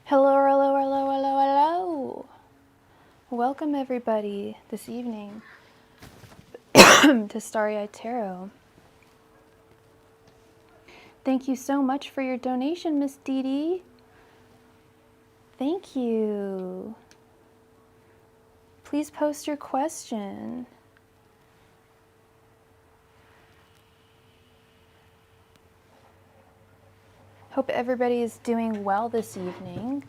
Hello, hello, hello, hello, hello. Welcome everybody this evening to Starry Tarot. Thank you so much for your donation, Miss Dee Dee. Thank you. Please post your question. Hope everybody is doing well this evening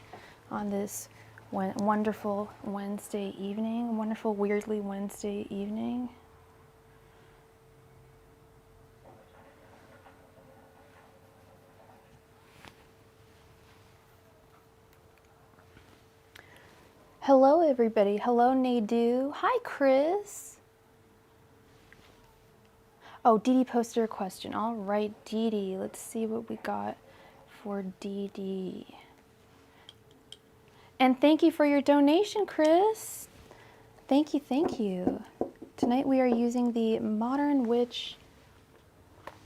on this wonderful Wednesday evening, wonderful weirdly Wednesday evening. Hello everybody. Hello Nadu. Hi Chris. Oh, Dee Dee posted her question. All right, Dee Dee. Let's see what we got for Dee Dee. And thank you for your donation, Chris. Thank you, thank you. Tonight we are using the Modern Witch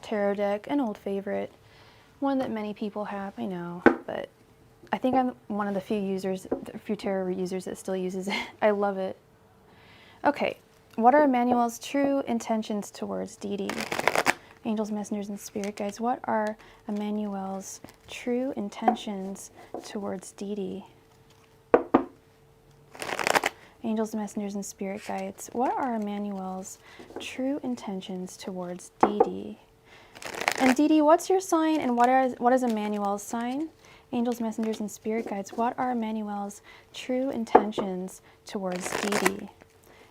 Tarot deck, an old favorite. One that many people have, I know, but I think I'm one of the few tarot users that still uses it. I love it. Okay, what are Emmanuel's true intentions towards Dee Dee? Angels, messengers, and spirit guides, what are Emmanuel's true intentions towards Dee Dee? Angels, messengers, and spirit guides, what are Emmanuel's true intentions towards Dee Dee? And Dee Dee, what's your sign and what is Emmanuel's sign? Angels, messengers, and spirit guides, what are Emmanuel's true intentions towards Dee Dee?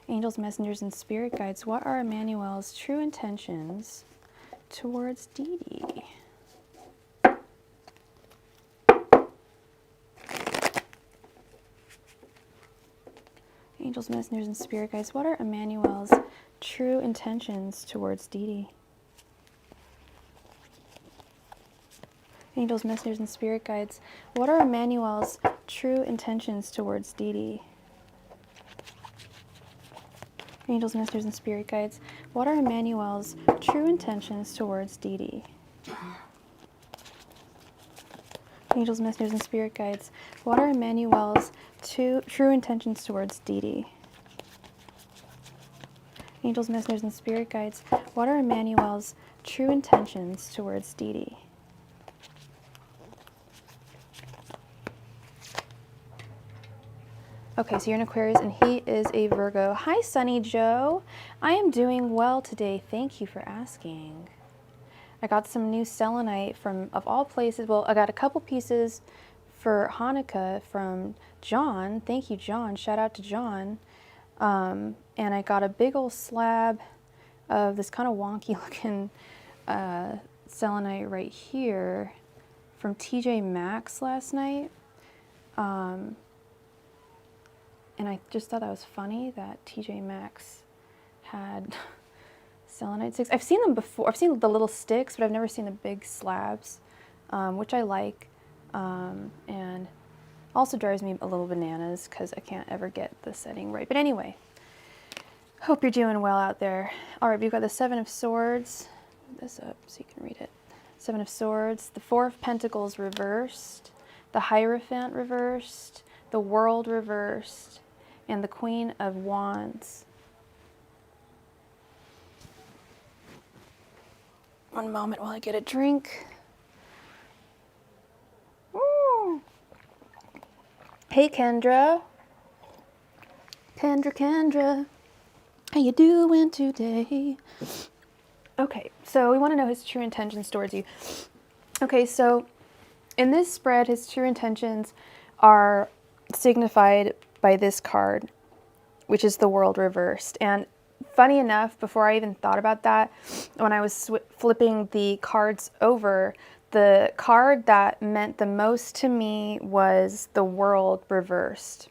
Angels, messengers, and spirit guides, what are Emmanuel's true intentions towards Dee Dee? Angels, messengers, and spirit guides, what are Emmanuel's true intentions towards Dee Dee? Angels, messengers, and spirit guides, what are Emmanuel's true intentions towards Dee Dee? Angels, messengers, and spirit guides, what are Emmanuel's true intentions towards Dee Dee? Angels, messengers, and spirit guides, what are Emmanuel's true intentions towards Dee Dee? Angels, messengers, and spirit guides, what are Emmanuel's true intentions towards Dee Dee? Okay, so you're an Aquarius and he is a Virgo. Hi, Sunny Joe. I am doing well today. Thank you for asking. I got some new selenite from, of all places, well, I got a couple pieces for Hanukkah from John. Thank you, John. Shout out to John. And I got a big old slab of this kind of wonky looking selenite right here from TJ Maxx last night. And I just thought that was funny that TJ Maxx had selenite sticks. I've seen them before. I've seen the little sticks, but I've never seen the big slabs, which I like. And also drives me a little bananas because I can't ever get the setting right. But anyway, hope you're doing well out there. All right, we've got the Seven of Swords. Put this up so you can read it. Seven of Swords, the Four of Pentacles reversed, the Hierophant reversed, the World reversed, and the Queen of Wands. One moment while I get a drink. Hey Kendra. Kendra. How you doing today? Okay, so we want to know his true intentions towards you. Okay, so in this spread, his true intentions are signified by this card, which is the World reversed. And funny enough, before I even thought about that, when I was flipping the cards over, the card that meant the most to me was the World reversed.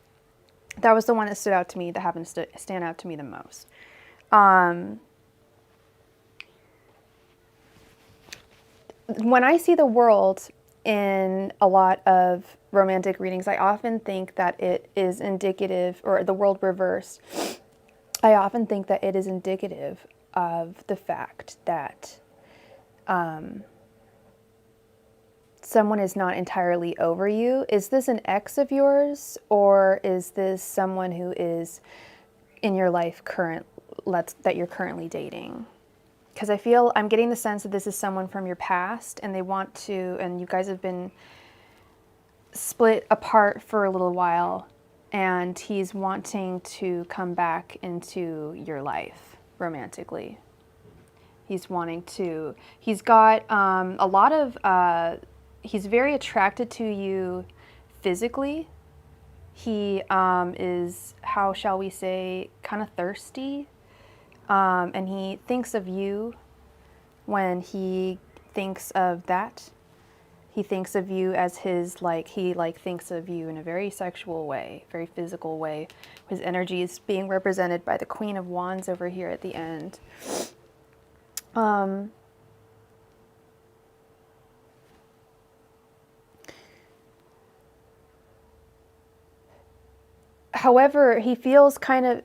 That was the one that stood out to me, that happened to stand out to me the most. When I see the World in a lot of romantic readings, I often think that it is indicative, or the World reversed, I often think that it is indicative of the fact that someone is not entirely over you. Is this an ex of yours, or is this someone who is in your life that you're currently dating? Because I'm getting the sense that this is someone from your past, and they want to, and you guys have been split apart for a little while, and he's wanting to come back into your life romantically. He's got a lot of, he's very attracted to you physically. He is, how shall we say, kind of thirsty. And he thinks of you when he thinks of that. He thinks of you as his, he thinks of you in a very sexual way, very physical way. His energy is being represented by the Queen of Wands over here at the end. However, he feels kind of,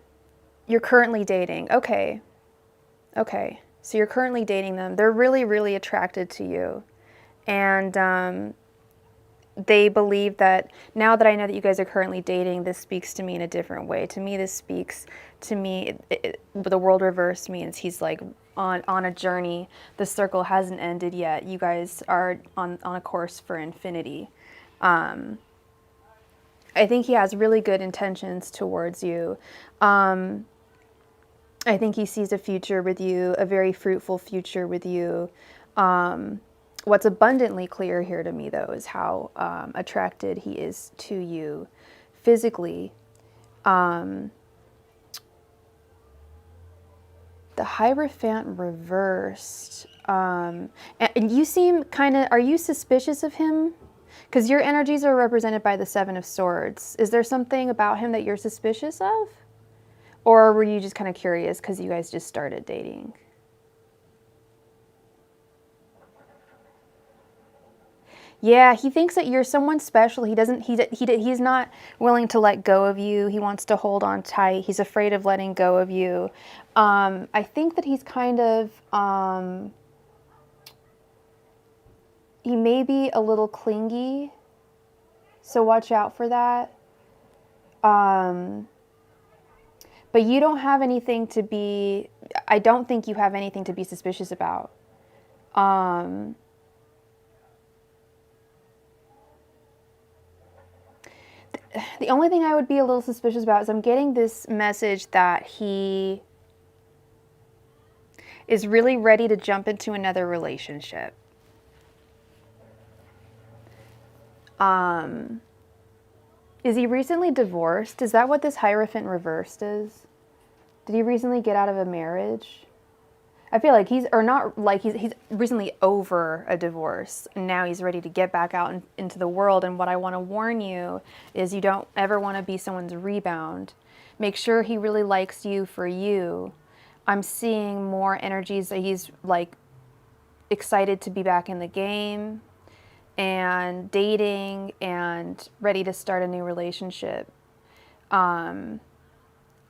you're currently dating. Okay. So you're currently dating them. They're really, really attracted to you. And they believe that, now that I know that you guys are currently dating, this speaks to me in a different way. To me, this speaks to me, the world reversed means he's like on a journey. The circle hasn't ended yet. You guys are on a course for infinity. I think he has really good intentions towards you. I think he sees a future with you, a very fruitful future with you. What's abundantly clear here to me, though, is how attracted he is to you physically. The Hierophant reversed. And you seem kind of, are you suspicious of him? Because your energies are represented by the Seven of Swords. Is there something about him that you're suspicious of? Or were you just kind of curious because you guys just started dating? Yeah, he thinks that you're someone special. He's not willing to let go of you. He wants to hold on tight. He's afraid of letting go of you. I think that he's kind of, he may be a little clingy, so watch out for that. But you don't have anything to be, I don't think you have anything to be suspicious about. The only thing I would be a little suspicious about is I'm getting this message that he is really ready to jump into another relationship. Is he recently divorced? Is that what this Hierophant reversed is? Did he recently get out of a marriage? I feel like he's recently over a divorce, and now he's ready to get back out into the world. And what I want to warn you is you don't ever want to be someone's rebound. Make sure he really likes you for you. I'm seeing more energies that he's like excited to be back in the game and dating and ready to start a new relationship. And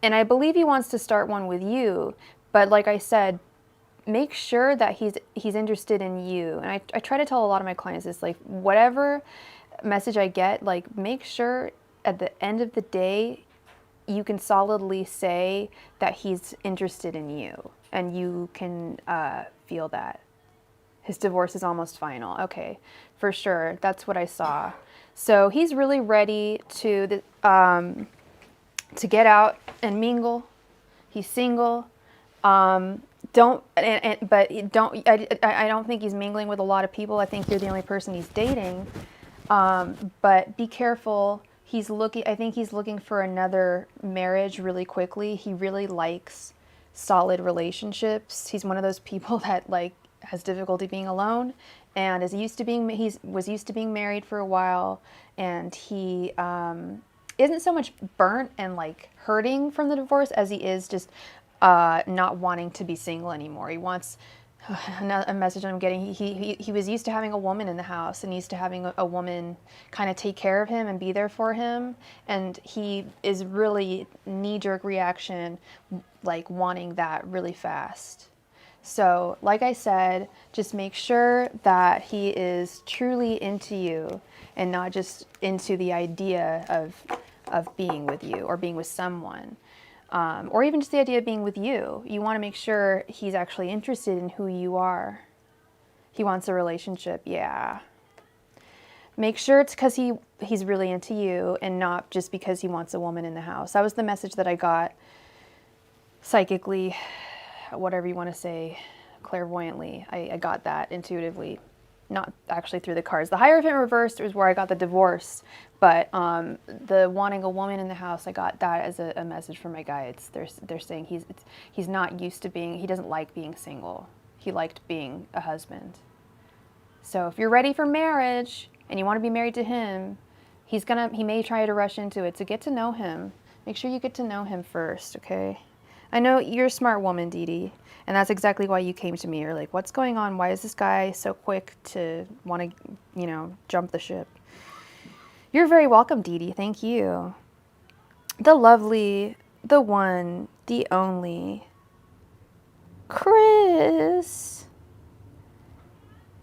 I believe he wants to start one with you, but like I said, make sure that he's interested in you. And I try to tell a lot of my clients this, like, whatever message I get, like, make sure at the end of the day you can solidly say that he's interested in you, and you can feel that. His divorce is almost final. Okay, for sure. That's what I saw. So he's really ready to get out and mingle. He's single. I don't think he's mingling with a lot of people. I think you're the only person he's dating. But be careful. I think he's looking for another marriage really quickly. He really likes solid relationships. He's one of those people that has difficulty being alone, and was used to being married for a while, and he isn't so much burnt and hurting from the divorce as he is just not wanting to be single anymore. He wants a message I'm getting. He was used to having a woman in the house and used to having a woman kind of take care of him and be there for him, and he is really knee-jerk reaction, wanting that really fast. So, like I said, just make sure that he is truly into you and not just into the idea of being with you or being with someone. Or even just the idea of being with you. You want to make sure he's actually interested in who you are. He wants a relationship, yeah. Make sure it's because he's really into you and not just because he wants a woman in the house. That was the message that I got psychically, whatever you want to say, clairvoyantly. I got that intuitively, not actually through the cards. The Hierophant reversed was where I got the divorce, but the wanting a woman in the house, I got that as a message from my guides. They're saying he's not used to being, he doesn't like being single. He liked being a husband. So if you're ready for marriage and you want to be married to him, he may try to rush into it. So get to know him. Make sure you get to know him first, okay? I know you're a smart woman, Dee Dee, and that's exactly why you came to me. You're like, what's going on? Why is this guy so quick to want to, jump the ship? You're very welcome, Dee Dee. Thank you. The lovely, the one, the only, Chris.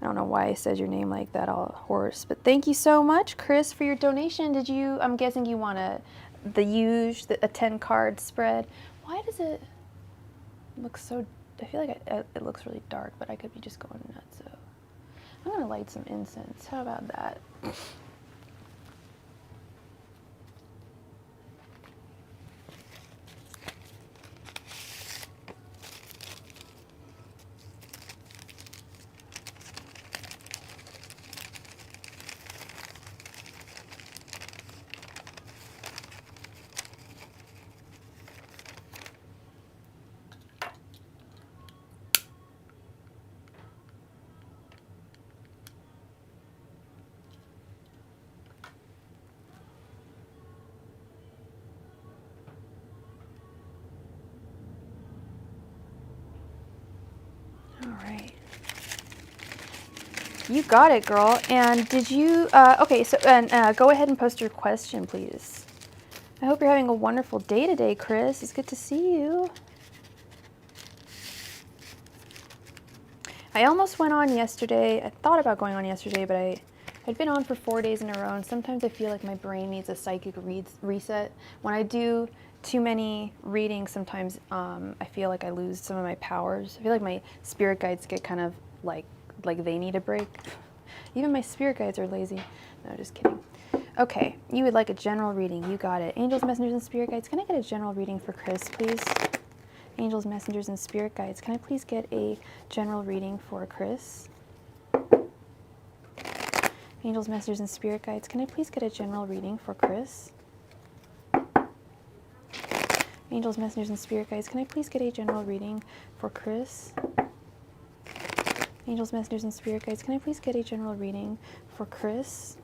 I don't know why I said your name like that, all hoarse, but thank you so much, Chris, for your donation. I'm guessing you want a 10-card spread. Why does it look so, I feel like it looks really dark, but I could be just going nuts. So I'm going to light some incense. How about that? All right. You got it, girl. And did you, okay, so go ahead and post your question, please. I hope you're having a wonderful day today, Chris. It's good to see you. I almost went on yesterday. I thought about going on yesterday, but I'd been on for 4 days in a row, and sometimes I feel like my brain needs a psychic reset. When I do too many readings, sometimes I feel like I lose some of my powers. I feel like my spirit guides get kind of like they need a break. Even my spirit guides are lazy. No, just kidding. Okay, you would like a general reading. You got it. Angels, messengers, and spirit guides. Can I get a general reading for Chris, please? Angels, messengers, and spirit guides. Can I please get a general reading for Chris? Angels, messengers, and spirit guides. Can I please get a general reading for Chris? Angels, messengers, and spirit guides. Can I please get a general reading for Chris? Angels, messengers, and spirit guides. Can I please get a general reading for Chris?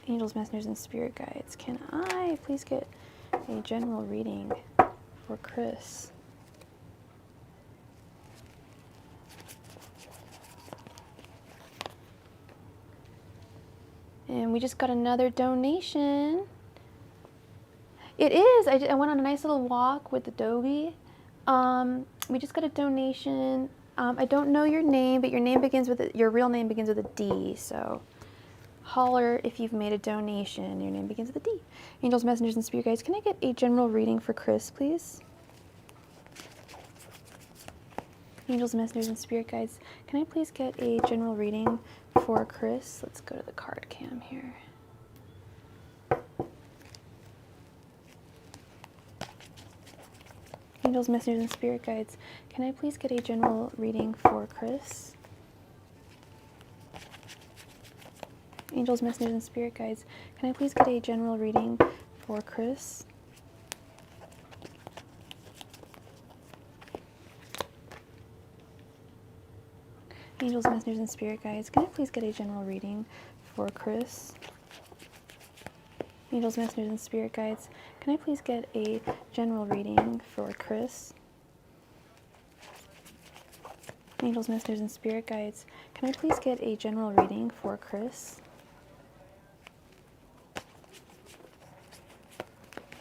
Angels, messengers, and spirit guides. Can I please get a general reading for Chris? And we just got another donation. It is. I went on a nice little walk with the doggy. We just got a donation. I don't know your name, but your real name begins with a D. So holler if you've made a donation. Your name begins with a D. Angels, messengers, and spirit guides. Can I get a general reading for Chris, please? Angels, messengers, and spirit guides. Can I please get a general reading for Chris? Let's go to the card cam here. Angels, messengers, and spirit guides. Can I please get a general reading for Chris? Angels, messengers, and spirit guides. Can I please get a general reading for Chris? Angels, messengers, and spirit guides. Can I please get a general reading for Chris? Angels, messengers, and spirit guides. Can I please get a general reading for Chris? Angels, messengers, and spirit guides. Can I please get a general reading for Chris?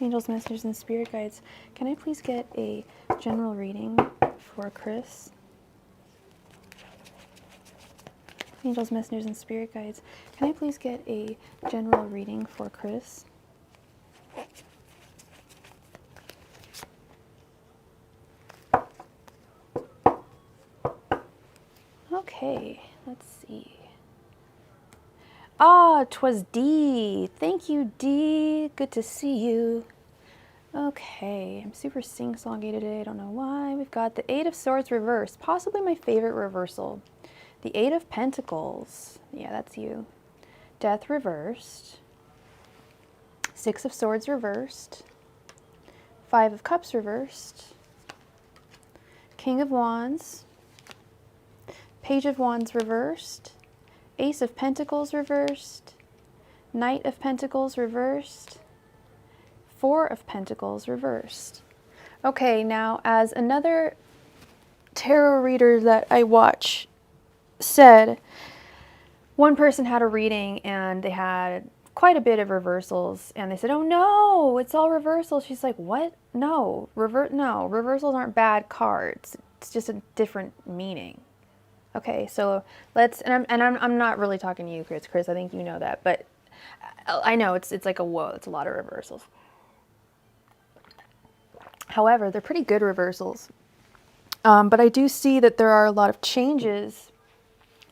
Angels, messengers, and spirit guides, can I please get a general reading for Chris? Angels, messengers, and spirit guides, can I please get a general reading for Chris? Okay, let's see. Ah, 'twas D. Thank you, D. Good to see you. Okay, I'm super sing-songy today. I don't know why. We've got the Eight of Swords reversed. Possibly my favorite reversal. The Eight of Pentacles. Yeah, that's you. Death reversed. Six of Swords reversed. Five of Cups reversed. King of Wands. Page of Wands reversed. Ace of Pentacles reversed. Knight of Pentacles reversed. Four of Pentacles reversed. Okay, now as another tarot reader that I watch said, one person had a reading and they had quite a bit of reversals and they said, oh no, it's all reversals. She's like, what? No, reversals aren't bad cards. It's just a different meaning. Okay, so let's, and I'm not really talking to you, Chris. Chris, I think you know that, but I know it's like a whoa, it's a lot of reversals. However, they're pretty good reversals. But I do see that there are a lot of changes,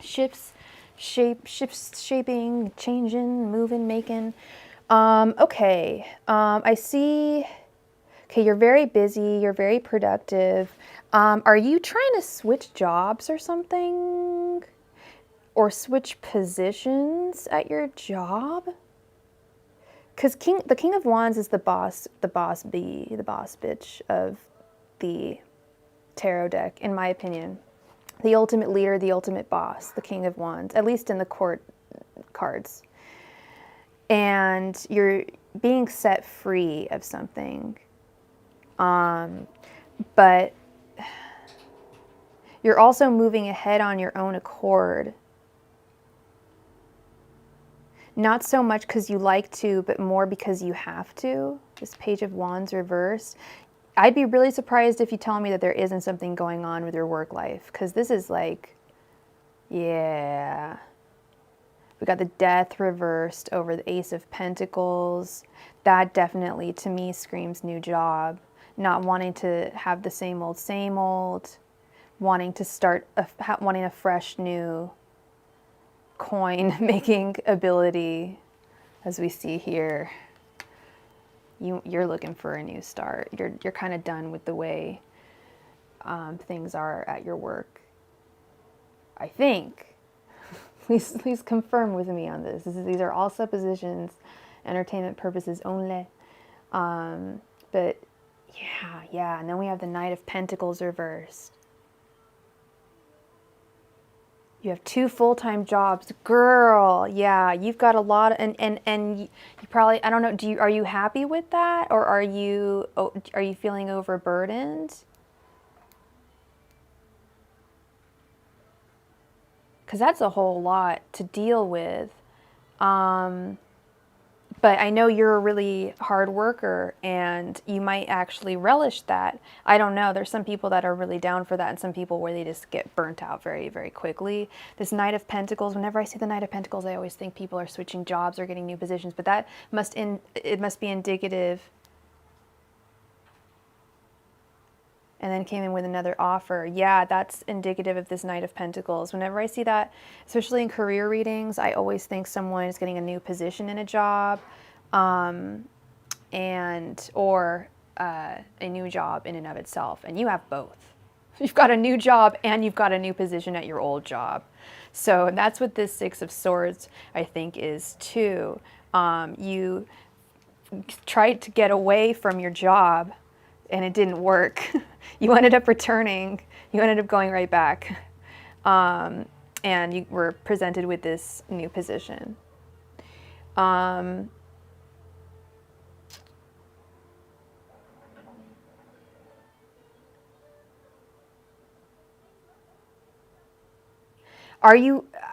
shifts, shaping, changing, moving, making. Okay, I see. Okay, you're very busy, you're very productive. Are you trying to switch jobs or something? Or switch positions at your job? Because the King of Wands is the boss bitch of the tarot deck, in my opinion. The ultimate leader, the ultimate boss, the King of Wands, at least in the court cards. And you're being set free of something. But you're also moving ahead on your own accord. Not so much because you like to, but more because you have to. This Page of Wands reverse. I'd be really surprised if you tell me that there isn't something going on with your work life, because this is like, yeah. We got the Death reversed over the Ace of Pentacles. That definitely, to me, screams new job. Not wanting to have the same old, wanting to start, wanting a fresh new coin making ability, as we see here. You're looking for a new start. You're kind of done with the way things are at your work, I think. Please confirm with me on this. These are all suppositions, entertainment purposes only. But yeah. And then we have the Knight of Pentacles reversed. You have 2 full-time jobs, girl. Yeah, you've got a lot of, and you probably, I don't know, are you happy with that, or are you feeling overburdened? Because that's a whole lot to deal with. But I know you're a really hard worker and you might actually relish that. I don't know. There's some people that are really down for that and some people where they just get burnt out very, very quickly. This Knight of Pentacles, whenever I see the Knight of Pentacles, I always think people are switching jobs or getting new positions, but that must be indicative. And then came in with another offer. Yeah, that's indicative of this Knight of Pentacles. Whenever I see that, especially in career readings, I always think someone is getting a new position in a job, or a new job in and of itself. And you have both. You've got a new job and you've got a new position at your old job. So that's what this Six of Swords, I think, is too. You tried to get away from your job and it didn't work. You ended up returning. You ended up going right back. And you were presented with this new position.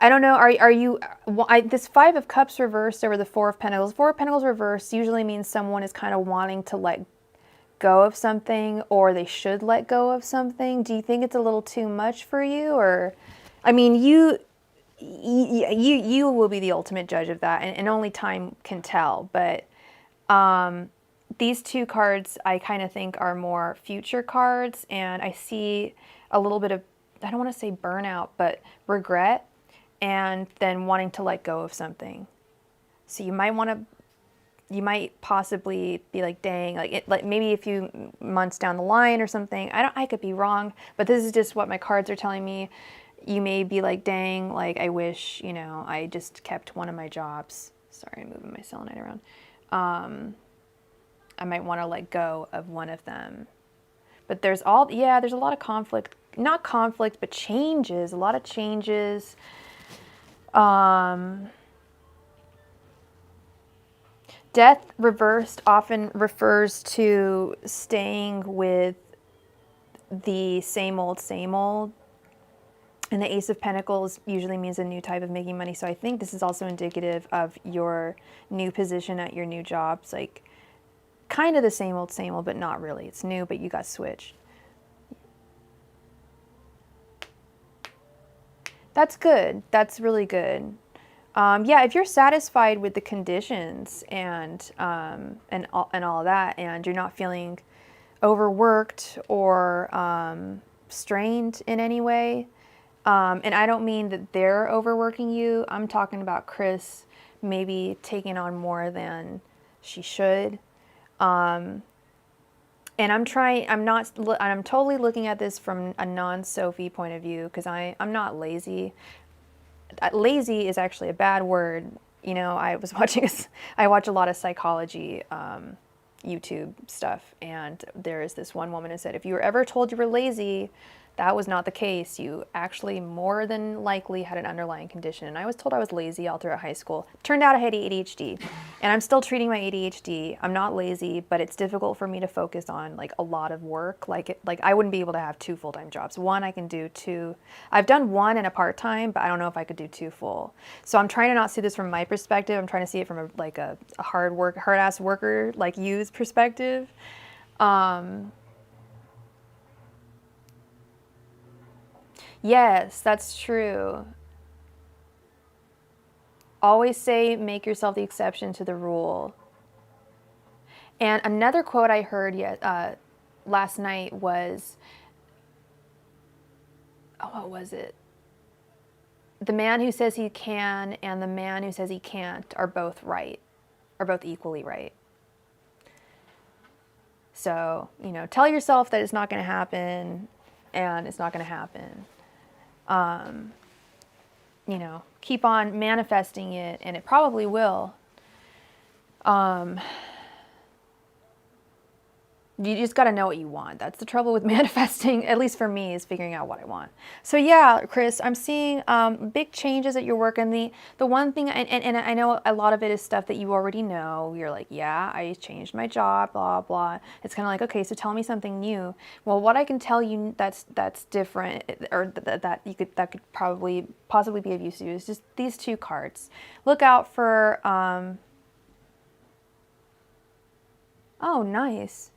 I don't know. Are you? This Five of Cups reversed over the Four of Pentacles. Four of Pentacles reversed usually means someone is kind of wanting to let go of something, or they should let go of something. Do you think it's a little too much for you, or, I mean, you will be the ultimate judge of that, and only time can tell. But these two cards I kind of think are more future cards, and I see a little bit of, I don't want to say burnout, but regret, and then wanting to let go of something. So you might possibly be like, dang, like maybe a few months down the line or something. I could be wrong, but this is just what my cards are telling me. You may be like, dang, like I wish, you know, I just kept one of my jobs. Sorry, I'm moving my selenite around. I might want to let go of one of them. But there's a lot of conflict, not conflict, but changes, a lot of changes. Death reversed often refers to staying with the same old, same old. And the Ace of Pentacles usually means a new type of making money. So I think this is also indicative of your new position at your new job. It's like kind of the same old, but not really. It's new, but you got switched. That's good. That's really good. Yeah, if you're satisfied with the conditions and all of that, and you're not feeling overworked or strained in any way, and I don't mean that they're overworking you. I'm talking about Chris maybe taking on more than she should. And I'm totally looking at this from a non-Sophie point of view, because I'm not lazy. Lazy is actually a bad word. You know, I watch a lot of psychology YouTube stuff, and there is this one woman who said, if you were ever told you were lazy, that was not the case. You actually more than likely had an underlying condition. And I was told I was lazy all throughout high school. Turned out I had ADHD, and I'm still treating my ADHD. I'm not lazy, but it's difficult for me to focus on like a lot of work. Like I wouldn't be able to have 2 full-time jobs. One I can do, 2. I've done 1 and a part-time, but I don't know if I could do 2 full. So I'm trying to not see this from my perspective. I'm trying to see it from a hard-ass worker like you's perspective. Yes, that's true. Always say, make yourself the exception to the rule. And another quote I heard last night was, what was it? The man who says he can and the man who says he can't are both right, are both equally right. So, you know, tell yourself that it's not going to happen, and it's not going to happen. You know, keep on manifesting it, and it probably will. You just got to know what you want. That's the trouble with manifesting, at least for me, is figuring out what I want. So yeah, Chris, I'm seeing big changes at your work. And the one thing, and I know a lot of it is stuff that you already know. You're like, yeah, I changed my job, blah, blah. It's kind of like, okay, so tell me something new. Well, what I can tell you that's different, or that could possibly be of use to you, is just these 2 cards. Look out for, oh, nice.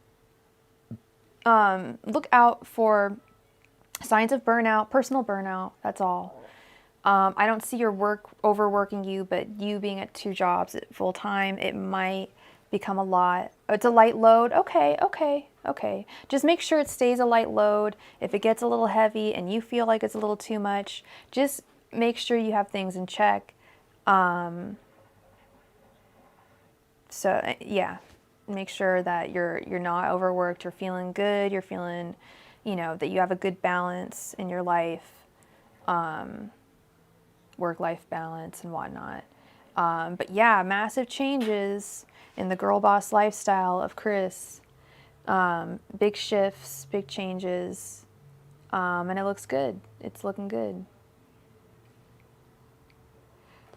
Look out for signs of burnout, personal burnout, that's all. I don't see your work overworking you, but you being at 2 jobs at full time, it might become a lot. It's a light load. Okay. Just make sure it stays a light load. If it gets a little heavy and you feel like it's a little too much, just make sure you have things in check. So yeah. Make sure that you're not overworked, you're feeling good, you're feeling, you know, that you have a good balance in your life, work-life balance and whatnot. But yeah, massive changes in the girl boss lifestyle of Chris. Big shifts, big changes, and it looks good. It's looking good.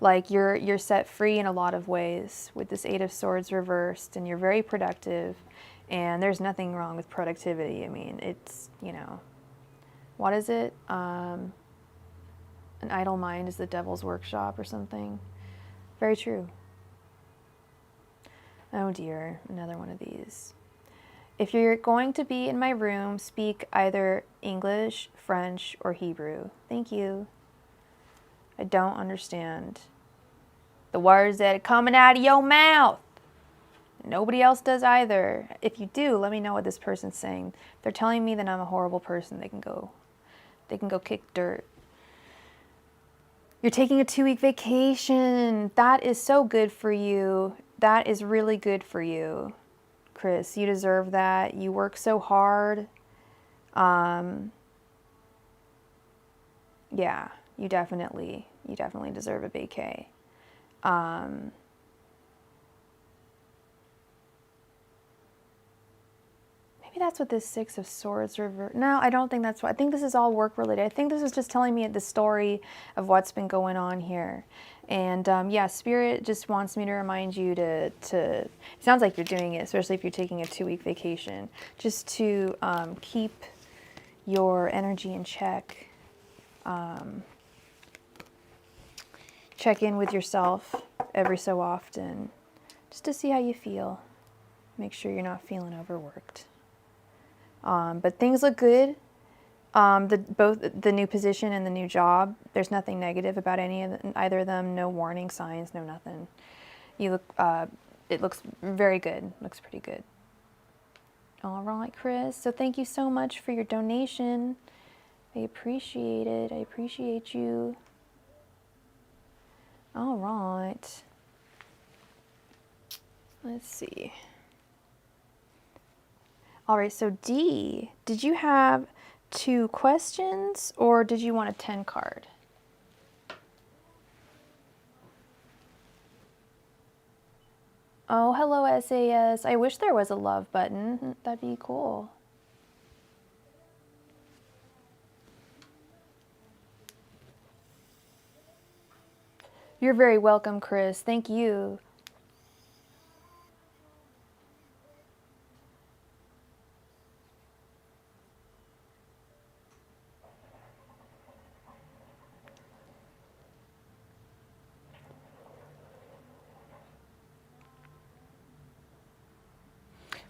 Like you're set free in a lot of ways with this 8 of Swords reversed, and you're very productive, and there's nothing wrong with productivity. I mean, it's, you know, what is it? An idle mind is the devil's workshop or something. Very true. Oh dear, another one of these. If you're going to be in my room, speak either English, French, or Hebrew. Thank you. I don't understand the words that are coming out of your mouth. Nobody else does either. If you do, let me know what this person's saying. They're telling me that I'm a horrible person. They can go kick dirt. You're taking a 2-week vacation. That is so good for you. That is really good for you, Chris. You deserve that. You work so hard. Yeah, you definitely deserve a vacay. Maybe that's what this 6 of Swords reverse. No, I don't think that's what. I think this is all work related. I think this is just telling me the story of what's been going on here. And yeah, Spirit just wants me to remind you to, it sounds like you're doing it, especially if you're taking a 2-week vacation, just to keep your energy in check. Check in with yourself every so often, just to see how you feel. Make sure you're not feeling overworked. But things look good. Both the new position and the new job, there's nothing negative about either of them. No warning signs, no nothing. You look, it looks very good. Looks pretty good. All right, Chris. So thank you so much for your donation. I appreciate it. I appreciate you. All right. Let's see. All right, so D, did you have 2 questions or did you want a 10 card? Oh, hello, SAS. I wish there was a love button. That'd be cool. You're very welcome, Chris. Thank you.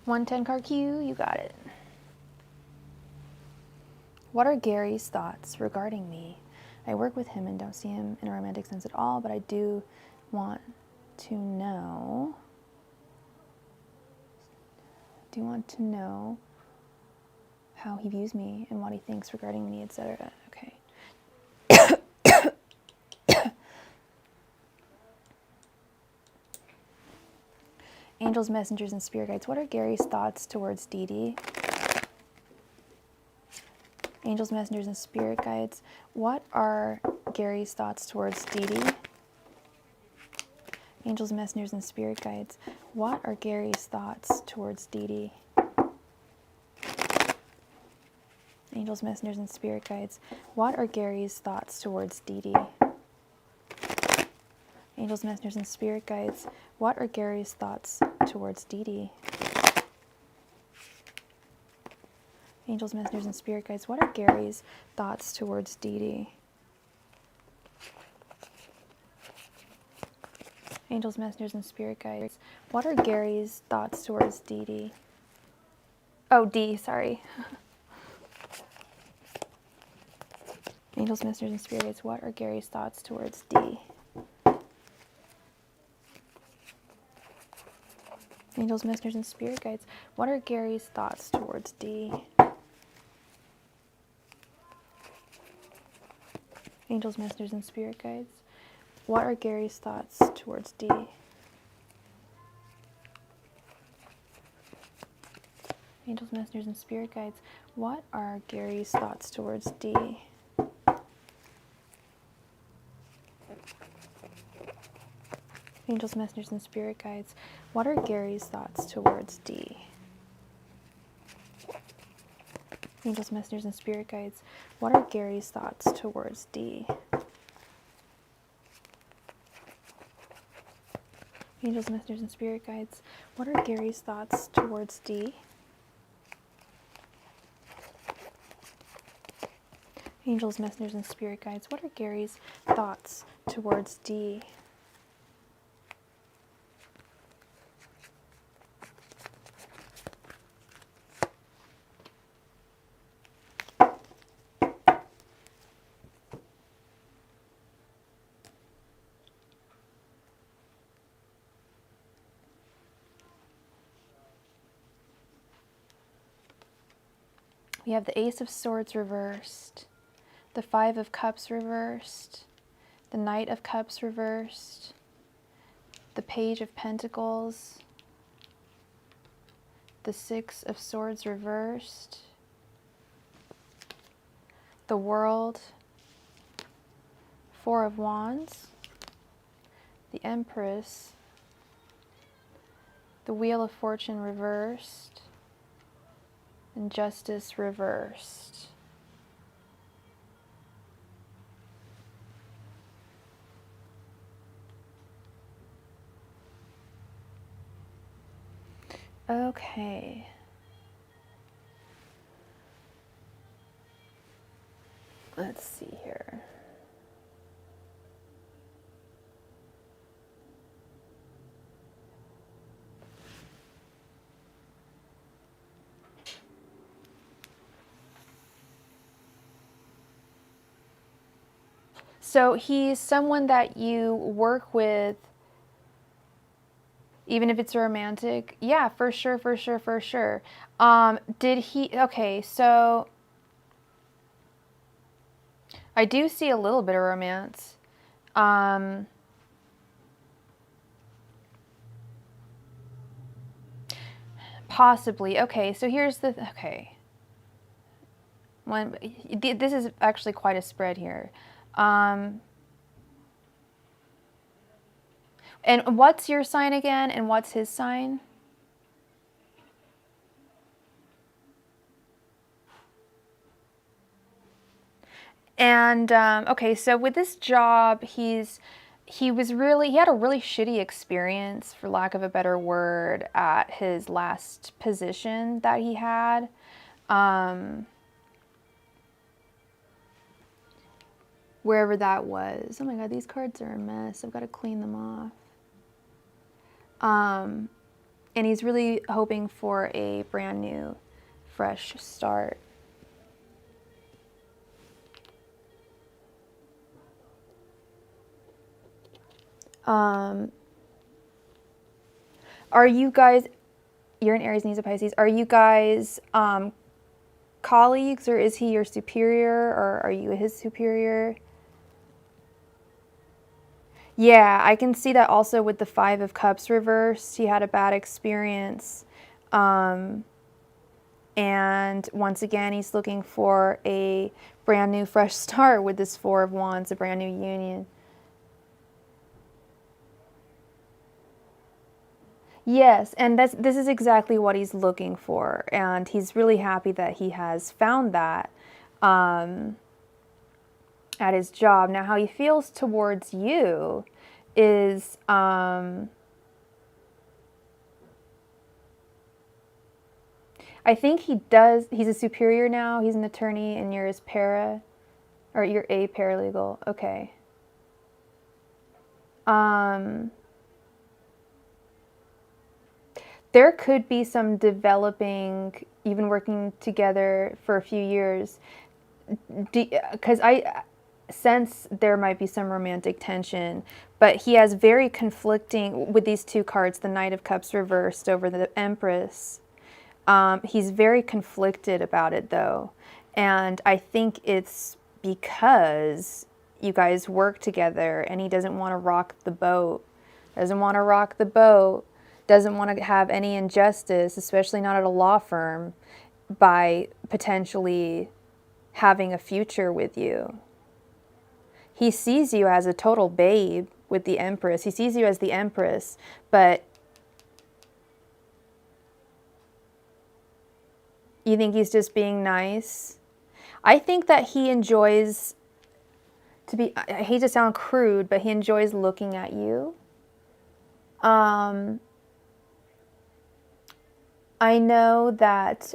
One 10 card cue, you got it. What are Gary's thoughts regarding me? I work with him and don't see him in a romantic sense at all, but I do want to know. How he views me and what he thinks regarding me, etc. Okay. Angels, messengers, and spirit guides. What are Gary's thoughts towards Dee Dee? Angels, messengers, and spirit guides. What are Gary's thoughts towards Dee Dee? Angels, messengers, and spirit guides. What are Gary's thoughts towards Dee Dee? Angels, messengers, and spirit guides. What are Gary's thoughts towards Dee Dee? Angels, messengers, and spirit guides. What are Gary's thoughts towards Dee Dee? Angels, messengers, and spirit guides. What are Gary's thoughts towards Dee Dee? Angels, messengers, and spirit guides. What are Gary's thoughts towards Dee Dee? Oh, D, sorry. Angels, messengers, and spirit guides. What are Gary's thoughts towards D? Angels, messengers, and spirit guides. What are Gary's thoughts towards D? Angels, messengers, and spirit guides. What are Gary's thoughts towards D? Angels, messengers, and spirit guides. What are Gary's thoughts towards D? Angels, messengers, and spirit guides. What are Gary's thoughts towards D? Angels, messengers, and spirit guides. What are Gary's thoughts towards D? Angels, messengers, and spirit guides. What are Gary's thoughts towards D? Angels, messengers, and spirit guides. What are Gary's thoughts towards D? We have the Ace of Swords reversed, the Five of Cups reversed, the Knight of Cups reversed, the Page of Pentacles, the Six of Swords reversed, the World, Four of Wands, the Empress, the Wheel of Fortune reversed, and Justice reversed. Okay. Let's see here. So he's someone that you work with, even if it's romantic. Yeah, for sure, for sure, for sure. Did he, okay, so I do see a little bit of romance. Possibly. Okay, so here's the, okay. This is actually quite a spread here. And what's your sign again? And what's his sign? And okay, so with this job, he had a really shitty experience, for lack of a better word, at his last position that he had. Wherever that was. Oh my God, these cards are a mess. I've got to clean them off. And he's really hoping for a brand new, fresh start. Are you guys, you're an Aries and he's a Pisces, are you guys colleagues, or is he your superior, or are you his superior? Yeah, I can see that also with the Five of Cups reversed. He had a bad experience. And once again, he's looking for a brand new, fresh start with this Four of Wands, a brand new union. Yes, and this is exactly what he's looking for. And he's really happy that he has found that at his job. Now, how he feels towards you is... I think he's a superior now, he's an attorney, and you're his para, or you're a paralegal, okay. There could be some developing, even working together for a few years, because I sense there might be some romantic tension, but he has very conflicting, with these two cards, the Knight of Cups reversed over the Empress. He's very conflicted about it, though. And I think it's because you guys work together and he doesn't want to rock the boat. Doesn't want to rock the boat. Doesn't want to have any injustice, especially not at a law firm, by potentially having a future with you. He sees you as a total babe with the Empress. He sees you as the Empress, but you think he's just being nice? I think that he enjoys to be, I hate to sound crude, but he enjoys looking at you. I know that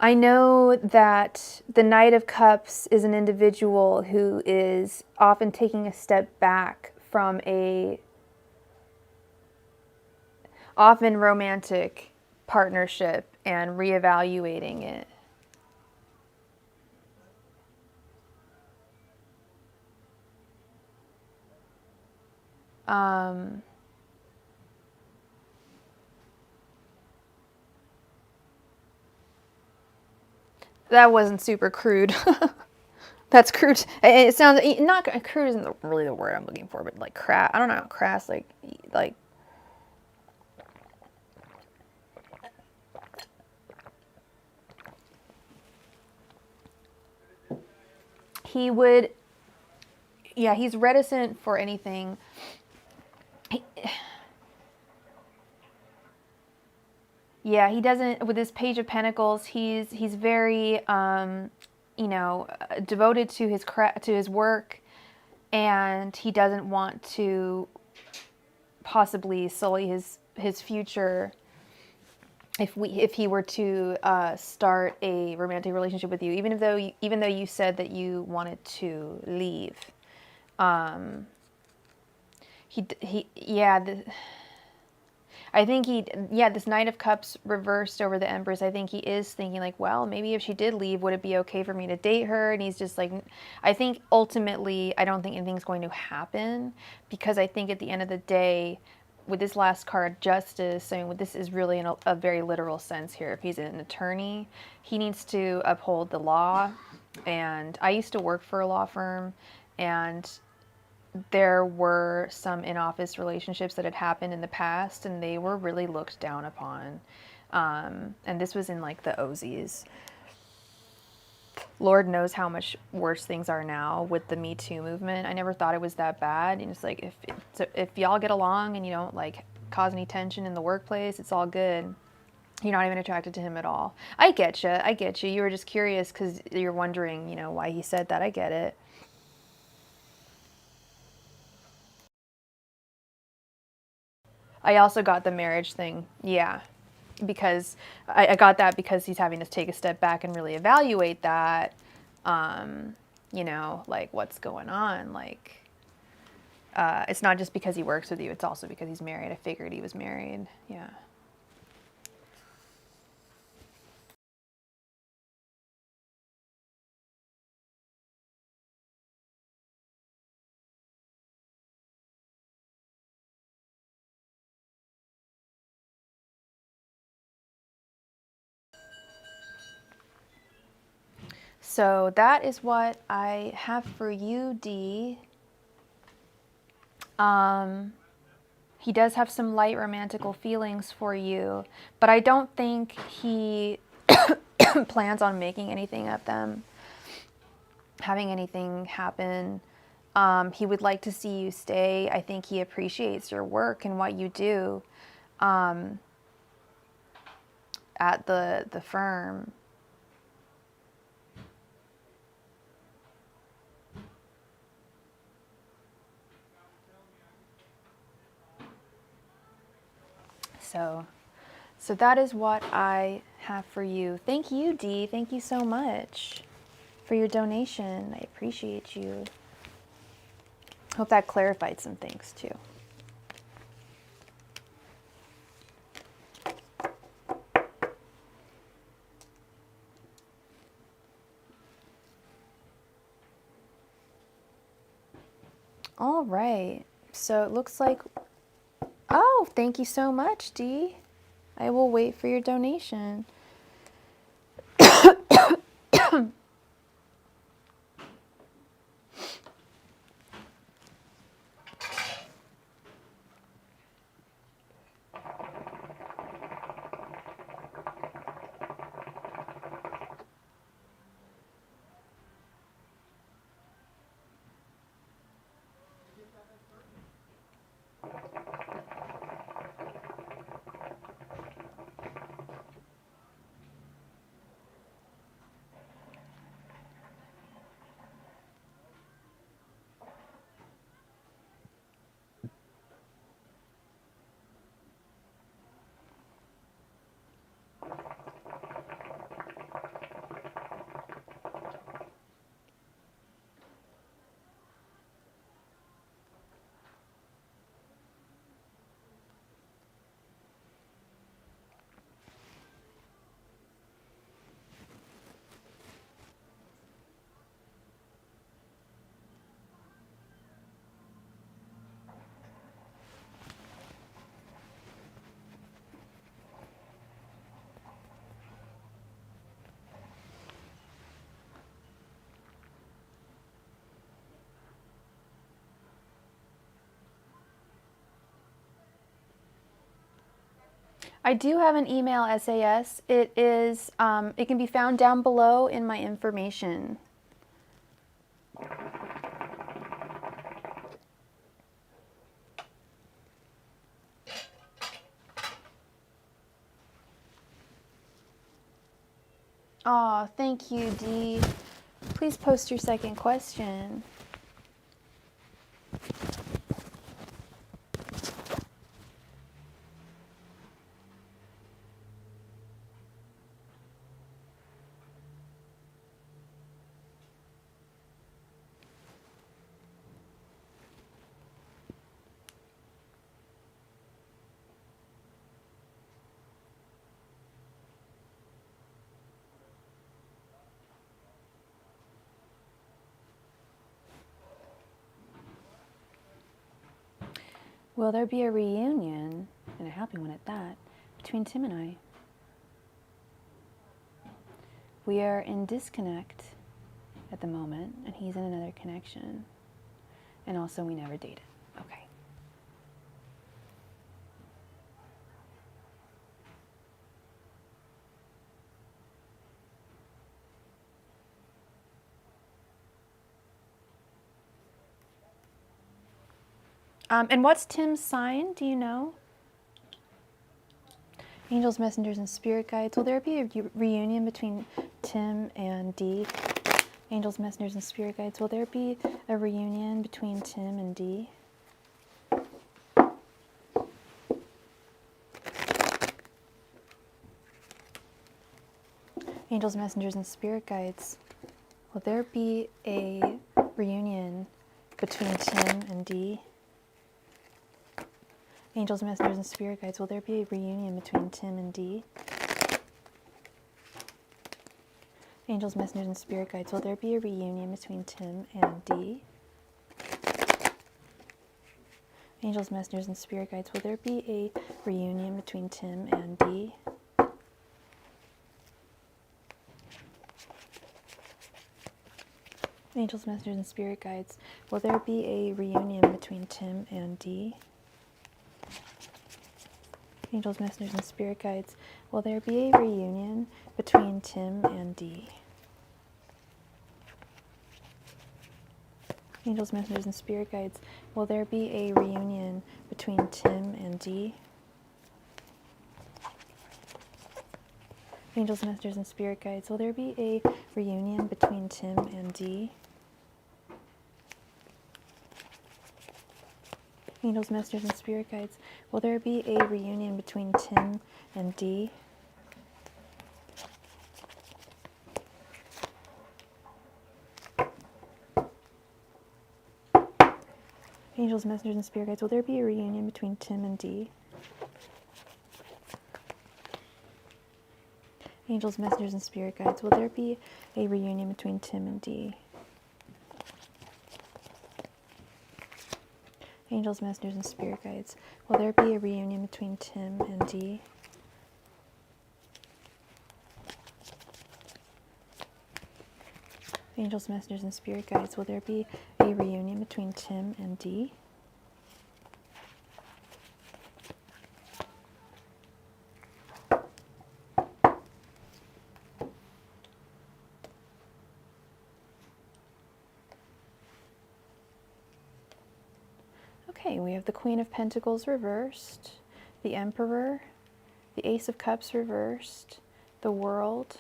I know that the Knight of Cups is an individual who is often taking a step back from a often romantic partnership and reevaluating it. That wasn't super crude. That's crude. It sounds not crude isn't really the word I'm looking for, but like crass. I don't know, crass. Like he would. Yeah, he's reticent for anything. Yeah, he doesn't. With his Page of Pentacles, he's very devoted to his work, and he doesn't want to possibly sully his future if he were to start a romantic relationship with you, even though you said that you wanted to leave. I think this Knight of Cups reversed over the Empress. I think he is thinking like, well, maybe if she did leave, would it be okay for me to date her? And he's just like, I think ultimately, I don't think anything's going to happen, because I think at the end of the day, with this last card, Justice, I mean, this is really in a very literal sense here. If he's an attorney, he needs to uphold the law. And I used to work for a law firm, and there were some in-office relationships that had happened in the past, and they were really looked down upon. And this was in like the Ozies. Lord knows how much worse things are now with the Me Too movement. I never thought it was that bad. And it's like, if y'all get along and you don't like cause any tension in the workplace, it's all good. You're not even attracted to him at all. I get you. I get you. You were just curious because you're wondering, why he said that. I get it. I also got the marriage thing. Yeah. Because I got that because he's having to take a step back and really evaluate that. Like what's going on. Like, it's not just because he works with you. It's also because he's married. I figured he was married. Yeah. So that is what I have for you, Dee. He does have some light romantical feelings for you, but I don't think he plans on making anything of them, having anything happen. He would like to see you stay. I think he appreciates your work and what you do at the firm. So that is what I have for you. Thank you, Dee. Thank you so much for your donation. I appreciate you. Hope that clarified some things too. All right. So it looks like, oh, thank you so much, Dee. I will wait for your donation. I do have an email SAS. It is, it can be found down below in my information. Aw, thank you, Dee. Please post your second question. Will there be a reunion, and a happy one at that, between Tim and I? We are in disconnect at the moment, and he's in another connection. And also, we never dated. Okay. And what's Tim's sign? Do you know? Angels, messengers, and spirit guides. Will there be a reunion between Tim and Dee? Angels, messengers, and spirit guides. Will there be a reunion between Tim and Dee? Angels, messengers, and spirit guides. Will there be a reunion between Tim and Dee? Angels, messengers, and spirit guides. Will there be a reunion between Tim and Dee? Angels, messengers, and spirit guides. Will there be a reunion between Tim and Dee? Angels, messengers, and spirit guides. Will there be a reunion between Tim and Dee? Angels, messengers, and spirit guides. Will there be a reunion between Tim and Dee? Angels, messengers, and spirit guides. Will there be a reunion between Tim and Dee? Angels, messengers, and spirit guides. Will there be a reunion between Tim and Dee? Angels, messengers, and spirit guides. Will there be a reunion between Tim and Dee? Angels, messengers, and spirit guides. Will there be a reunion between Tim and Dee? Angels, messengers, and spirit guides. Will there be a reunion between Tim and Dee? Angels, messengers, and spirit guides. Will there be a reunion between Tim and Dee? Angels, messengers, and spirit guides. Will there be a reunion between Tim and Dee? Angels, messengers, and spirit guides. Will there be a reunion between Tim and Dee? Okay, we have the Queen of Pentacles reversed, the Emperor, the Ace of Cups reversed, the World,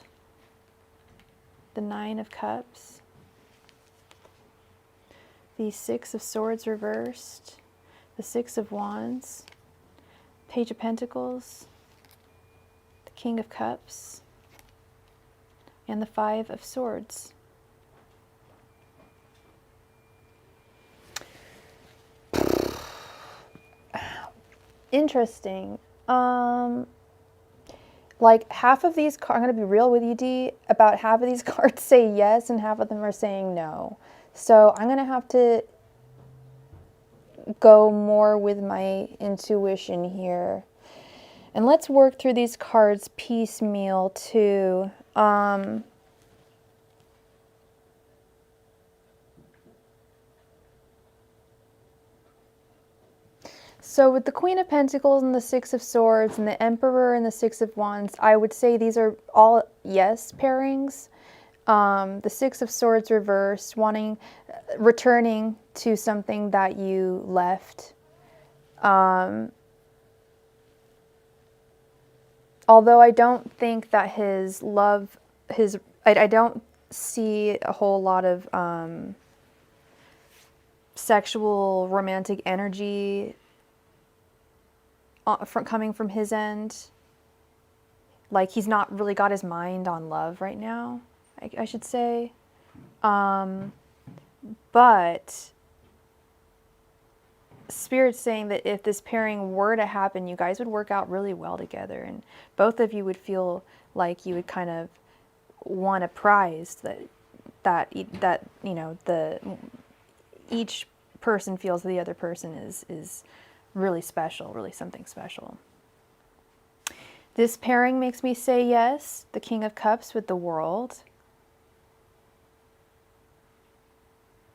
the Nine of Cups, the Six of Swords reversed, the Six of Wands, Page of Pentacles, the King of Cups, and the Five of Swords. Interesting. Like half of these cards, I'm going to be real with you, Dee, about half of these cards say yes and half of them are saying no. So I'm going to have to go more with my intuition here. And let's work through these cards piecemeal too. So with the Queen of Pentacles and the Six of Swords and the Emperor and the Six of Wands, I would say these are all yes pairings. The Six of Swords reversed, returning to something that you left. Although I don't think that his love, I don't see a whole lot of sexual romantic energy coming from his end. Like, he's not really got his mind on love right now, I should say. But Spirit's saying that if this pairing were to happen, you guys would work out really well together, and both of you would feel like you would kind of want a prize that you know, each person feels the other person is really special, really something special. This pairing makes me say yes. The King of Cups with the World.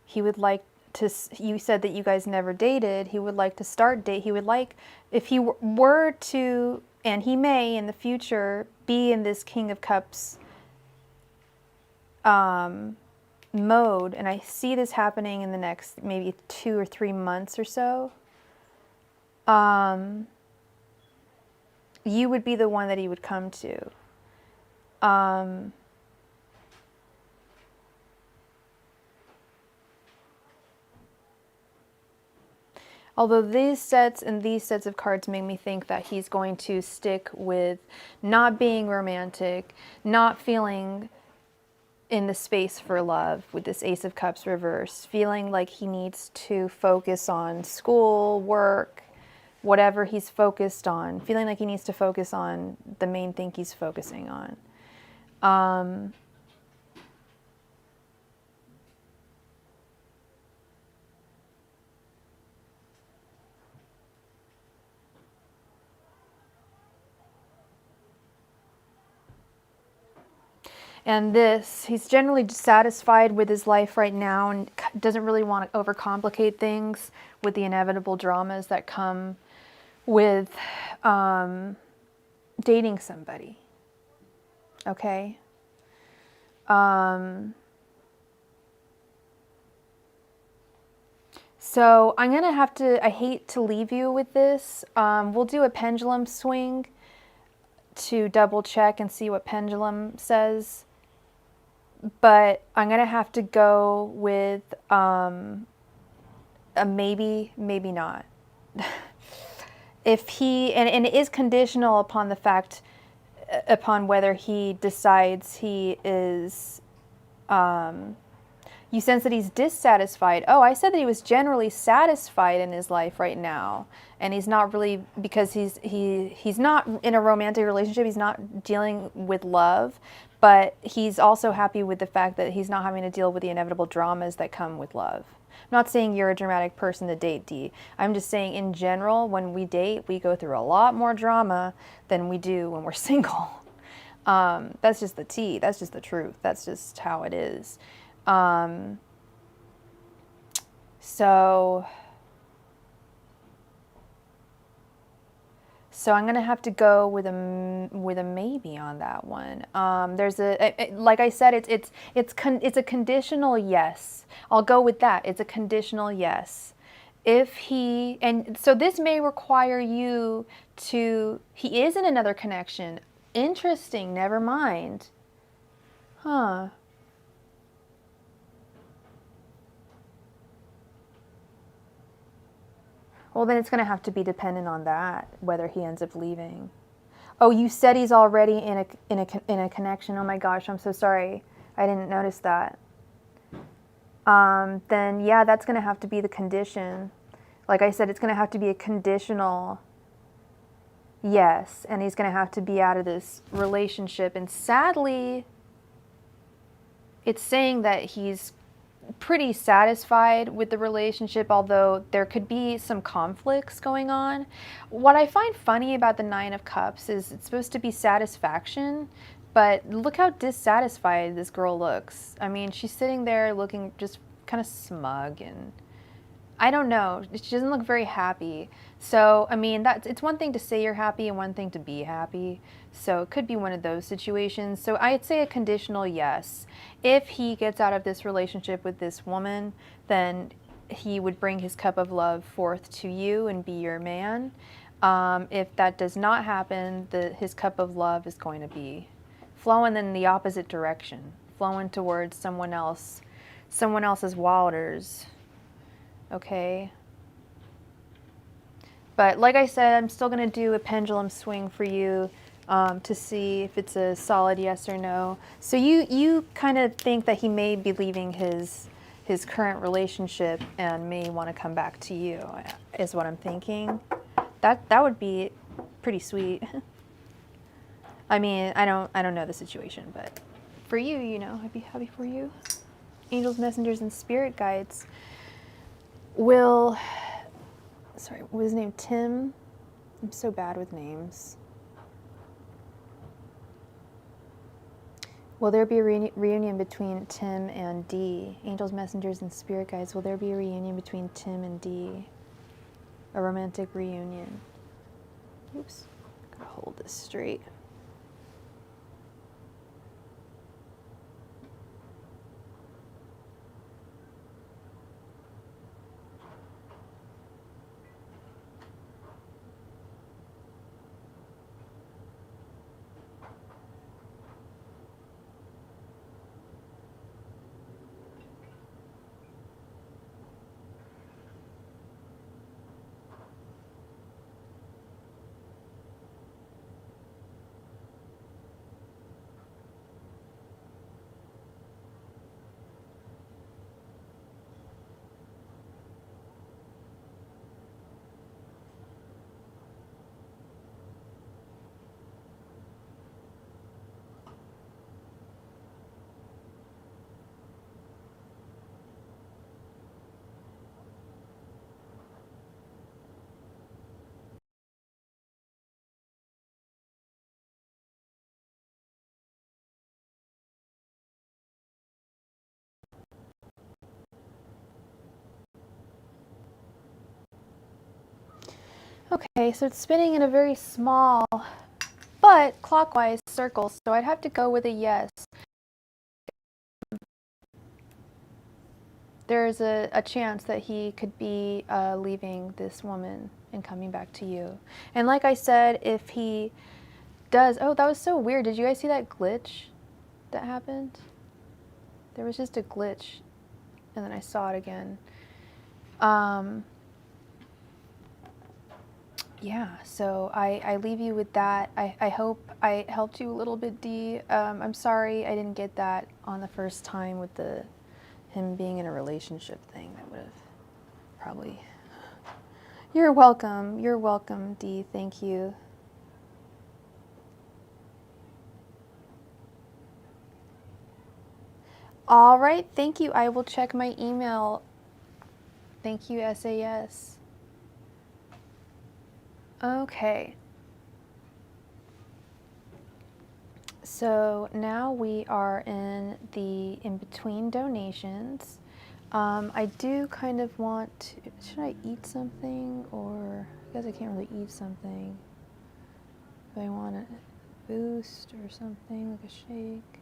He would like to, you said that you guys never dated. He would like to start date. He would like, if he were to, and he may in the future, be in this King of Cups mode, and I see this happening in the next maybe 2 or 3 months or so. You would be the one that he would come to. Although these sets of cards make me think that he's going to stick with not being romantic, not feeling in the space for love with this Ace of Cups reverse, feeling like he needs to focus on school, work, whatever he's focused on, feeling like he needs to focus on the main thing he's focusing on. And this, he's generally satisfied with his life right now and doesn't really want to overcomplicate things with the inevitable dramas that come with dating somebody. Okay? So I'm going to have to, I hate to leave you with this. We'll do a pendulum swing to double check and see what pendulum says. But I'm going to have to go with a maybe, maybe not. If he, and it is conditional upon the fact, upon whether he decides he is, you sense that he's dissatisfied. Oh, I said that he was generally satisfied in his life right now. And he's not really, because he's not in a romantic relationship, he's not dealing with love, but he's also happy with the fact that he's not having to deal with the inevitable dramas that come with love. I'm not saying you're a dramatic person to date, Dee. I'm just saying in general, when we date, we go through a lot more drama than we do when we're single. That's just the tea. That's just the truth. That's just how it is. So I'm gonna have to go with a maybe on that one. There's like I said, it's a conditional yes. I'll go with that. It's a conditional yes. If he, and so this may require you to, he is in another connection. Interesting. Never mind. Huh. Well, then it's going to have to be dependent on that, whether he ends up leaving. Oh, you said he's already in a connection. Oh my gosh, I'm so sorry. I didn't notice that. Then yeah, that's going to have to be the condition. Like I said, it's going to have to be a conditional yes, and he's going to have to be out of this relationship. And sadly, it's saying that he's pretty satisfied with the relationship, although there could be some conflicts going on. What I find funny about the Nine of Cups is it's supposed to be satisfaction, but look how dissatisfied this girl looks. I mean, she's sitting there looking just kind of smug, and I don't know, she doesn't look very happy. So, I mean, it's one thing to say you're happy and one thing to be happy. So it could be one of those situations. So I'd say a conditional yes. If he gets out of this relationship with this woman, then he would bring his cup of love forth to you and be your man. If that does not happen, his cup of love is going to be flowing in the opposite direction, flowing towards someone else, someone else's waters. Okay. But like I said, I'm still going to do a pendulum swing for you to see if it's a solid yes or no. So you kind of think that he may be leaving his current relationship and may want to come back to you, is what I'm thinking. That would be pretty sweet. I mean, I don't know the situation, but for you, you know, I'd be happy for you. Angels, messengers, and spirit guides will... Sorry, what was his name? Tim? I'm so bad with names. Will there be a reunion between Tim and Dee? Angels, messengers, and spirit guides. Will there be a reunion between Tim and Dee? A romantic reunion. Oops. Gotta hold this straight. Okay, so it's spinning in a very small but clockwise circle, so I'd have to go with a yes. There's a chance that he could be leaving this woman and coming back to you. And like I said, if he does... Oh, that was so weird. Did you guys see that glitch that happened? There was just a glitch, and then I saw it again. Yeah, so I leave you with that. I hope I helped you a little bit, Dee. I'm sorry I didn't get that on the first time with him being in a relationship thing. That would have probably... You're welcome. You're welcome, Dee. Thank you. All right, thank you. I will check my email. Thank you, SAS. Okay. So now we are in the in-between donations. I do kind of want to... Should I eat something? Or... I guess I can't really eat something. Do I want a boost or something, like a shake?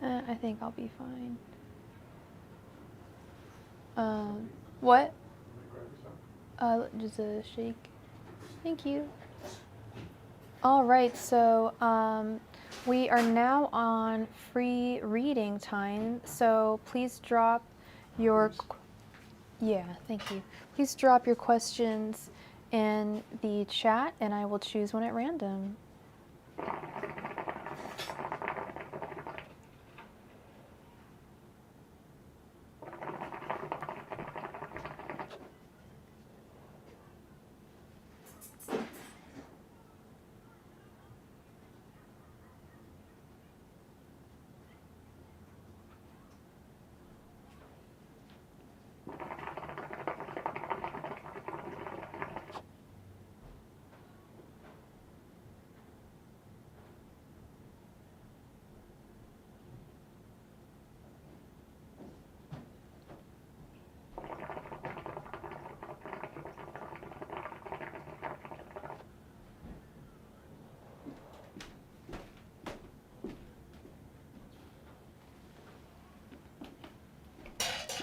I think I'll be fine. What? Just a shake. Thank you. All right, so we are now on free reading time. So please drop your... Yeah, thank you. Please drop your questions in the chat, and I will choose one at random.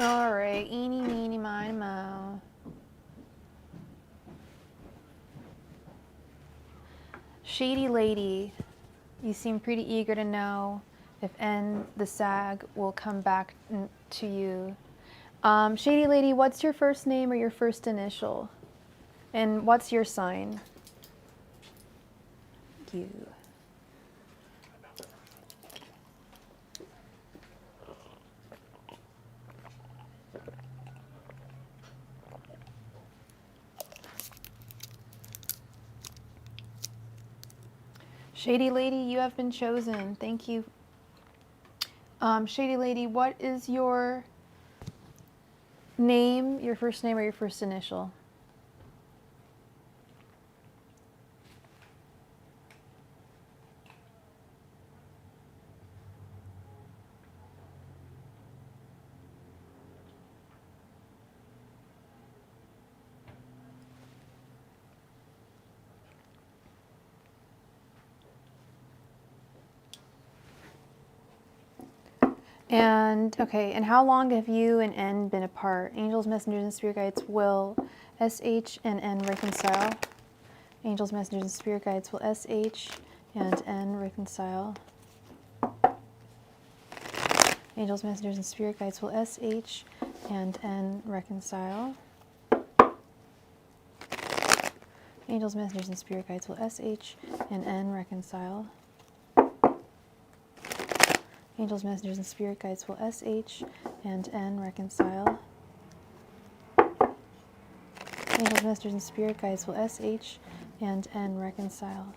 All right, eeny, meeny, miny, moe. Shady lady, you seem pretty eager to know if N, the sag, will come back to you. Shady lady, what's your first name or your first initial? And what's your sign? You. Shady lady, you have been chosen. Thank you. Shady lady, what is your name, your first name or your first initial? And, okay, and how long have you and N been apart? Angels, messengers, and spirit guides will SH and N reconcile. Angels, messengers, and spirit guides will SH and N reconcile. Angels, messengers, and spirit guides will SH and N reconcile. Angels, messengers, and spirit guides will SH and N reconcile. Angels, messengers, and spirit guides will SH and N reconcile. Angels, messengers, and spirit guides will SH and N reconcile.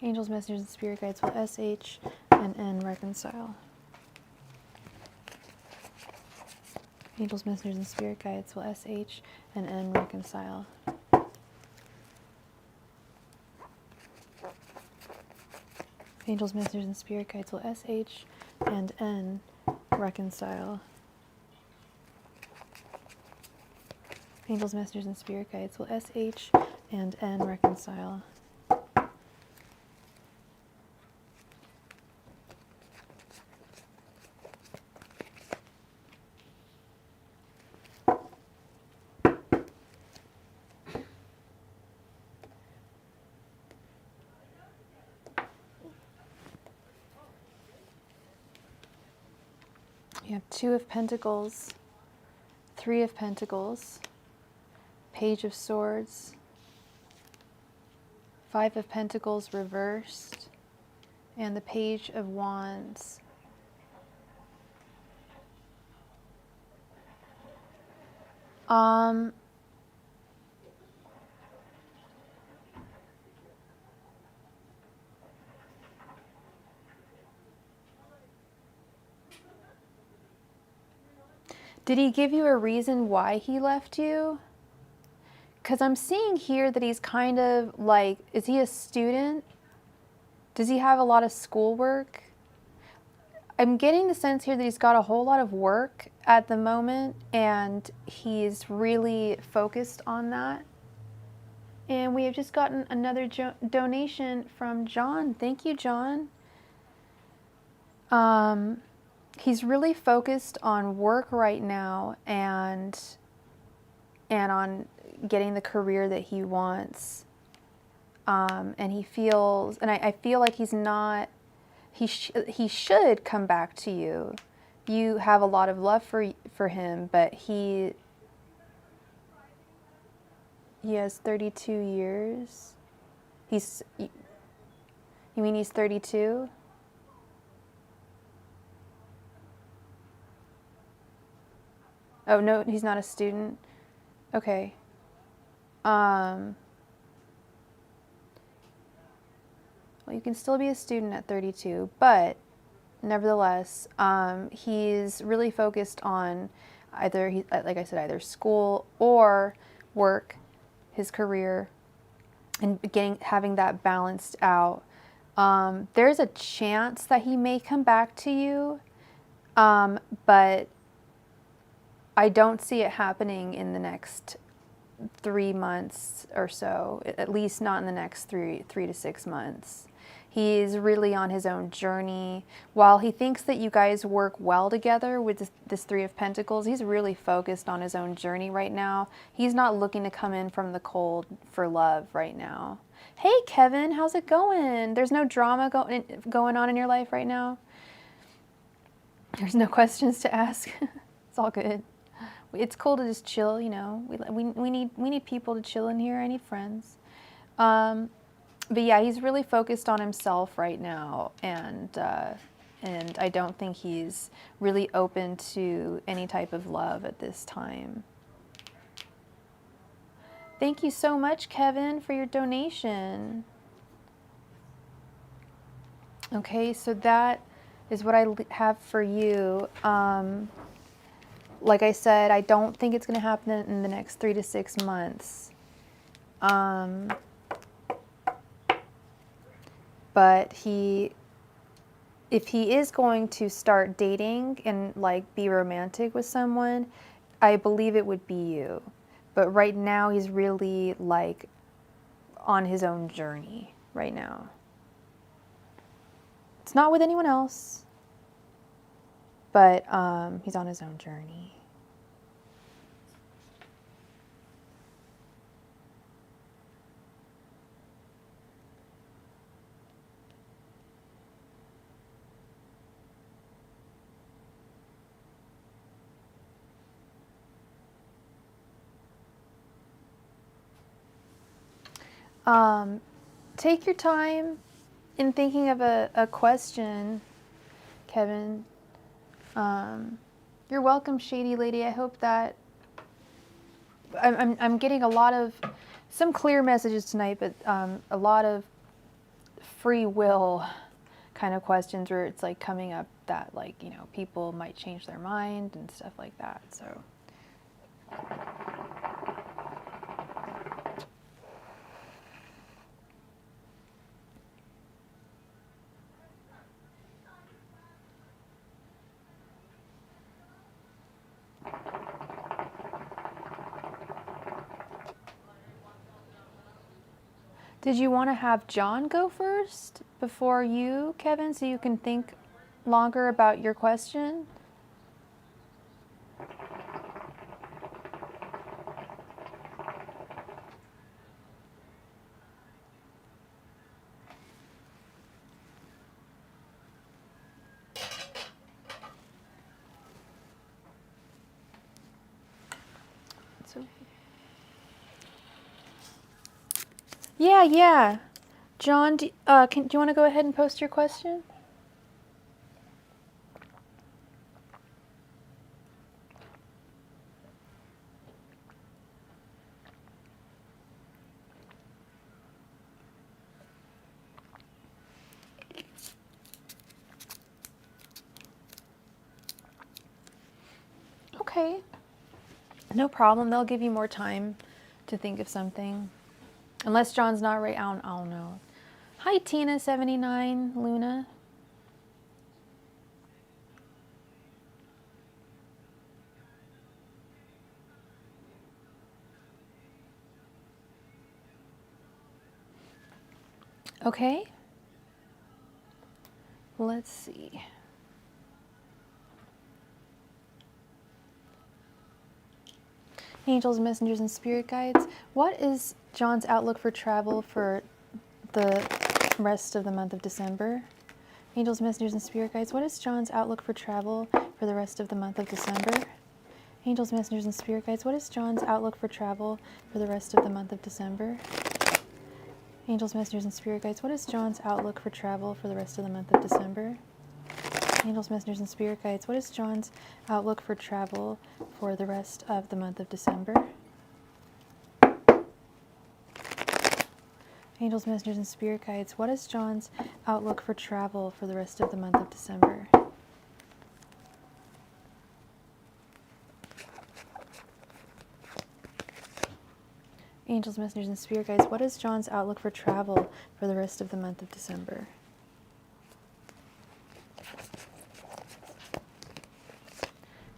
Angels, messengers, and spirit guides will SH and N reconcile. Angels, messengers, and spirit guides will SH and N reconcile. Angels, messengers, and spirit guides will SH and N reconcile. Angels, messengers, and spirit guides will SH and N reconcile. You have Two of Pentacles, Three of Pentacles, Page of Swords, Five of Pentacles reversed, and the Page of Wands. Did he give you a reason why he left you? Because I'm seeing here that he's kind of like, is he a student? Does he have a lot of schoolwork? I'm getting the sense here that he's got a whole lot of work at the moment and he's really focused on that. And we have just gotten another donation from John. Thank you, John. He's really focused on work right now and on getting the career that he wants. And he feels, and I feel like he's not, he should come back to you. You have a lot of love for him, but he has 32 years. You mean he's 32? Oh, no, he's not a student? Okay. Well, you can still be a student at 32, but nevertheless, he's really focused on either, like I said, either school or work, his career, and having that balanced out. There's a chance that he may come back to you, but I don't see it happening in the next 3 months or so, at least not in the next 3 to 6 months. He's really on his own journey. While he thinks that you guys work well together with this Three of Pentacles, he's really focused on his own journey right now. He's not looking to come in from the cold for love right now. Hey, Kevin, how's it going? There's no drama going on in your life right now? There's no questions to ask? It's all good. It's cool to just chill, you know. We need people to chill in here. I need friends. But yeah, he's really focused on himself right now, and I don't think he's really open to any type of love at this time. Thank you so much, Kevin, for your donation. Okay, so that is what I have for you. Like I said, I don't think it's going to happen in the next 3 to 6 months. But if he is going to start dating and like be romantic with someone, I believe it would be you. But right now he's really like on his own journey right now. It's not with anyone else, but he's on his own journey. Take your time in thinking of a question, Kevin. You're welcome, Shady Lady. I hope that I'm getting some clear messages tonight, but a lot of free will kind of questions where it's like coming up that, like, you know, people might change their mind and stuff like that. So. Did you want to have John go first before you, Kevin, so you can think longer about your question? Yeah. John, do you want to go ahead and post your question? Okay. No problem. They'll give you more time to think of something. Unless John's not right, I don't know. Hi, Tina79, Luna. Okay. Let's see. Angels, messengers, and spirit guides. What is John's outlook for travel for the rest of the month of December? Angels, messengers, and spirit guides. What is John's outlook for travel for the rest of the month of December? Angels, messengers, and spirit guides. What is John's outlook for travel for the rest of the month of December? Angels, messengers, and spirit guides. What is John's outlook for travel for the rest of the month of December? Angels, messengers, and spirit guides. What is John's outlook for travel for the rest of the month of December? Angels, messengers, and spirit guides. What is John's outlook for travel for the rest of the month of December? Angels, messengers, and spirit guides. What is John's outlook for travel for the rest of the month of December?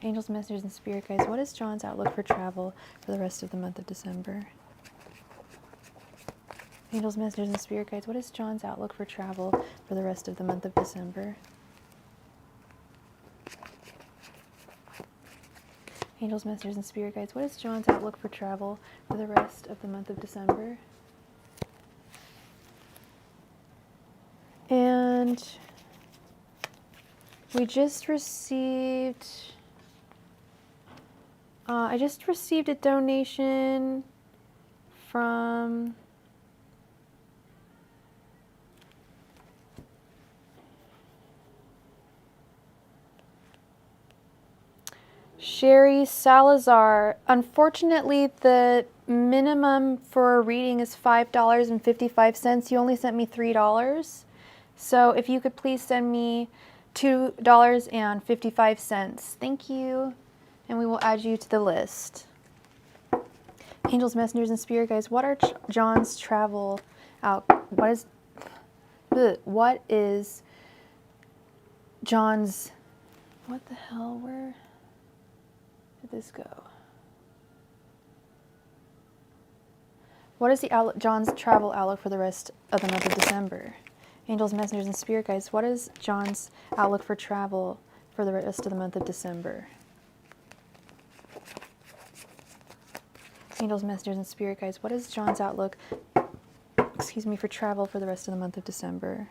Angels, messengers, and spirit guides, what is John's outlook for travel for the rest of the month of December? Angels, messengers, and spirit guides, what is John's outlook for travel for the rest of the month of December? Angels, messengers, and spirit guides, what is John's outlook for travel for the rest of the month of December? And we just received, I just received a donation from Sherry Salazar. Unfortunately, the minimum for a reading is $5.55. You only sent me $3. So if you could please send me $2.55. Thank you. And we will add you to the list. Angels, messengers, and spirit guides, what are John's travel out? What is John's, what the hell, where did this go? What is John's travel outlook for the rest of the month of December? Angels, messengers, and spirit guides, what is John's outlook for travel for the rest of the month of December? Angels, messengers, and spirit guides, what is John's outlook, for travel for the rest of the month of December?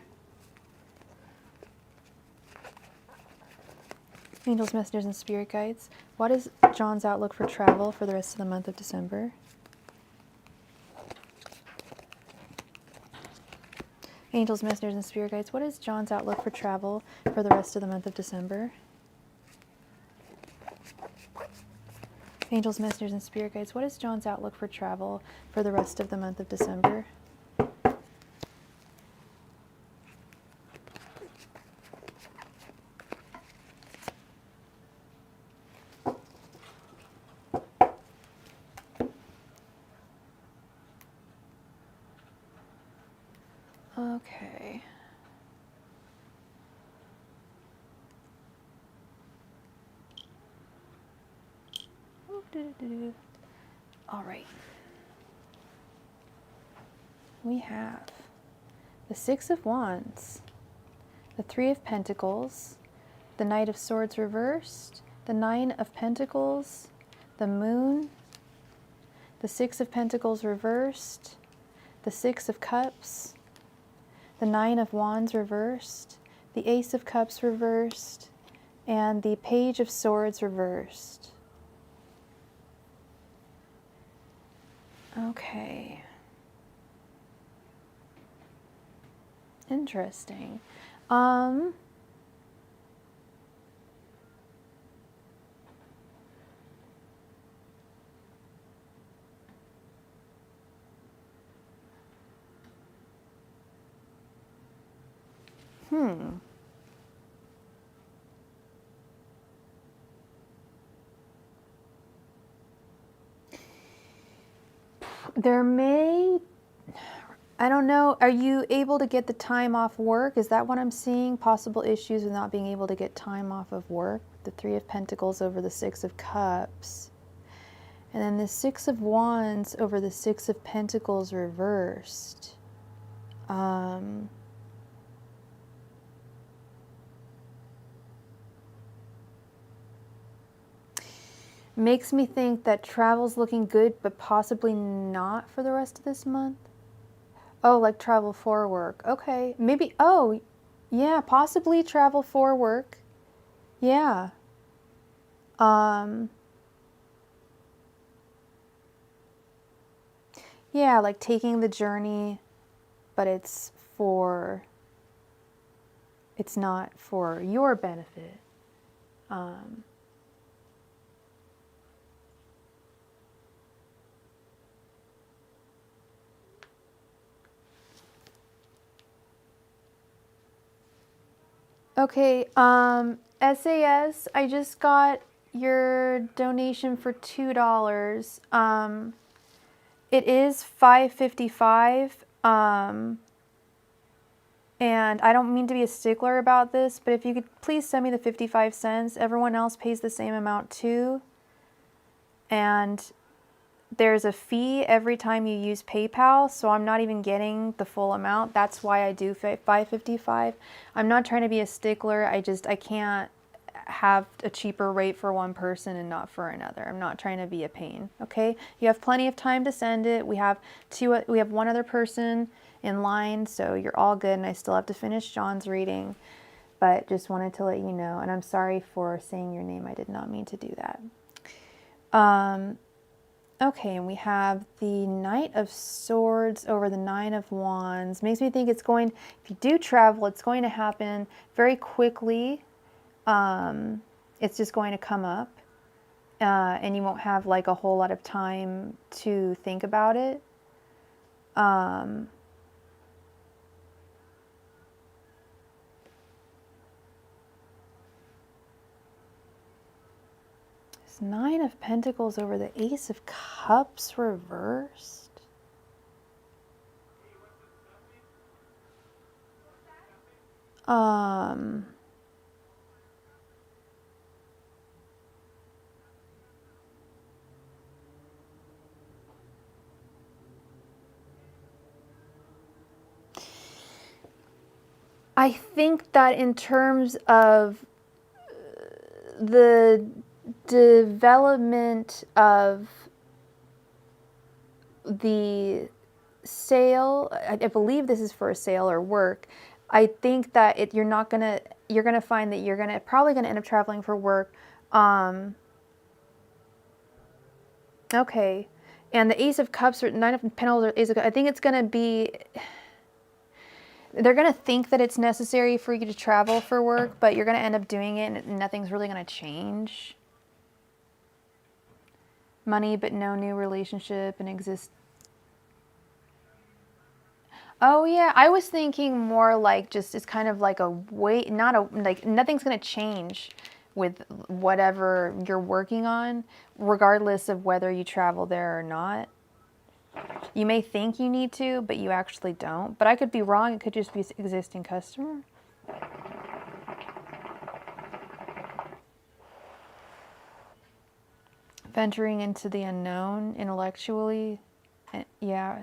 Angels, messengers, and spirit guides, what is John's outlook for travel for the rest of the month of December? Angels, messengers, and spirit guides, what is John's outlook for travel for the rest of the month of December? Angels, messengers, and spirit guides, what is John's outlook for travel for the rest of the month of December? Okay. All right. We have the Six of Wands, the Three of Pentacles, the Knight of Swords reversed, the Nine of Pentacles, the Moon, the Six of Pentacles reversed, the Six of Cups, the Nine of Wands reversed, the Ace of Cups reversed, and the Page of Swords reversed. Okay. Interesting. There may, I don't know, are you able to get the time off work? Is that what I'm seeing? Possible issues with not being able to get time off of work. The Three of Pentacles over the Six of Cups. And then the Six of Wands over the Six of Pentacles reversed. Makes me think that travel's looking good, but possibly not for the rest of this month. Oh, like travel for work. Okay, maybe, oh, yeah, possibly travel for work. Yeah. Yeah, like taking the journey, but it's not for your benefit. Okay, SAS, I just got your donation for $2. It is $5.55. And I don't mean to be a stickler about this, but if you could please send me the 55 cents. Everyone else pays the same amount too. And there's a fee every time you use PayPal, so I'm not even getting the full amount. That's why I do 555. I'm not trying to be a stickler. I can't have a cheaper rate for one person and not for another. I'm not trying to be a pain, okay? You have plenty of time to send it. We have one other person in line, so you're all good, and I still have to finish John's reading, but just wanted to let you know, and I'm sorry for saying your name. I did not mean to do that. Okay, and we have the Knight of Swords over the Nine of Wands. Makes me think if you do travel, it's going to happen very quickly. It's just going to come up, and you won't have like a whole lot of time to think about it. Nine of Pentacles over the Ace of Cups reversed. I think that in terms of the development of the sale, I believe this is for a sale or work. I think that you're gonna find that you're probably gonna end up traveling for work. Okay, and the Ace of Cups or Nine of Pentacles or Ace of Cups, I think it's gonna be. They're going to think that it's necessary for you to travel for work, but you're going to end up doing it and nothing's really going to change. Money, but no new relationship and exist. Oh yeah, I was thinking more like just it's kind of like a wait, like nothing's going to change with whatever you're working on, regardless of whether you travel there or not. You may think you need to, but you actually don't. But I could be wrong. It could just be an existing customer. Venturing into the unknown intellectually. Yeah.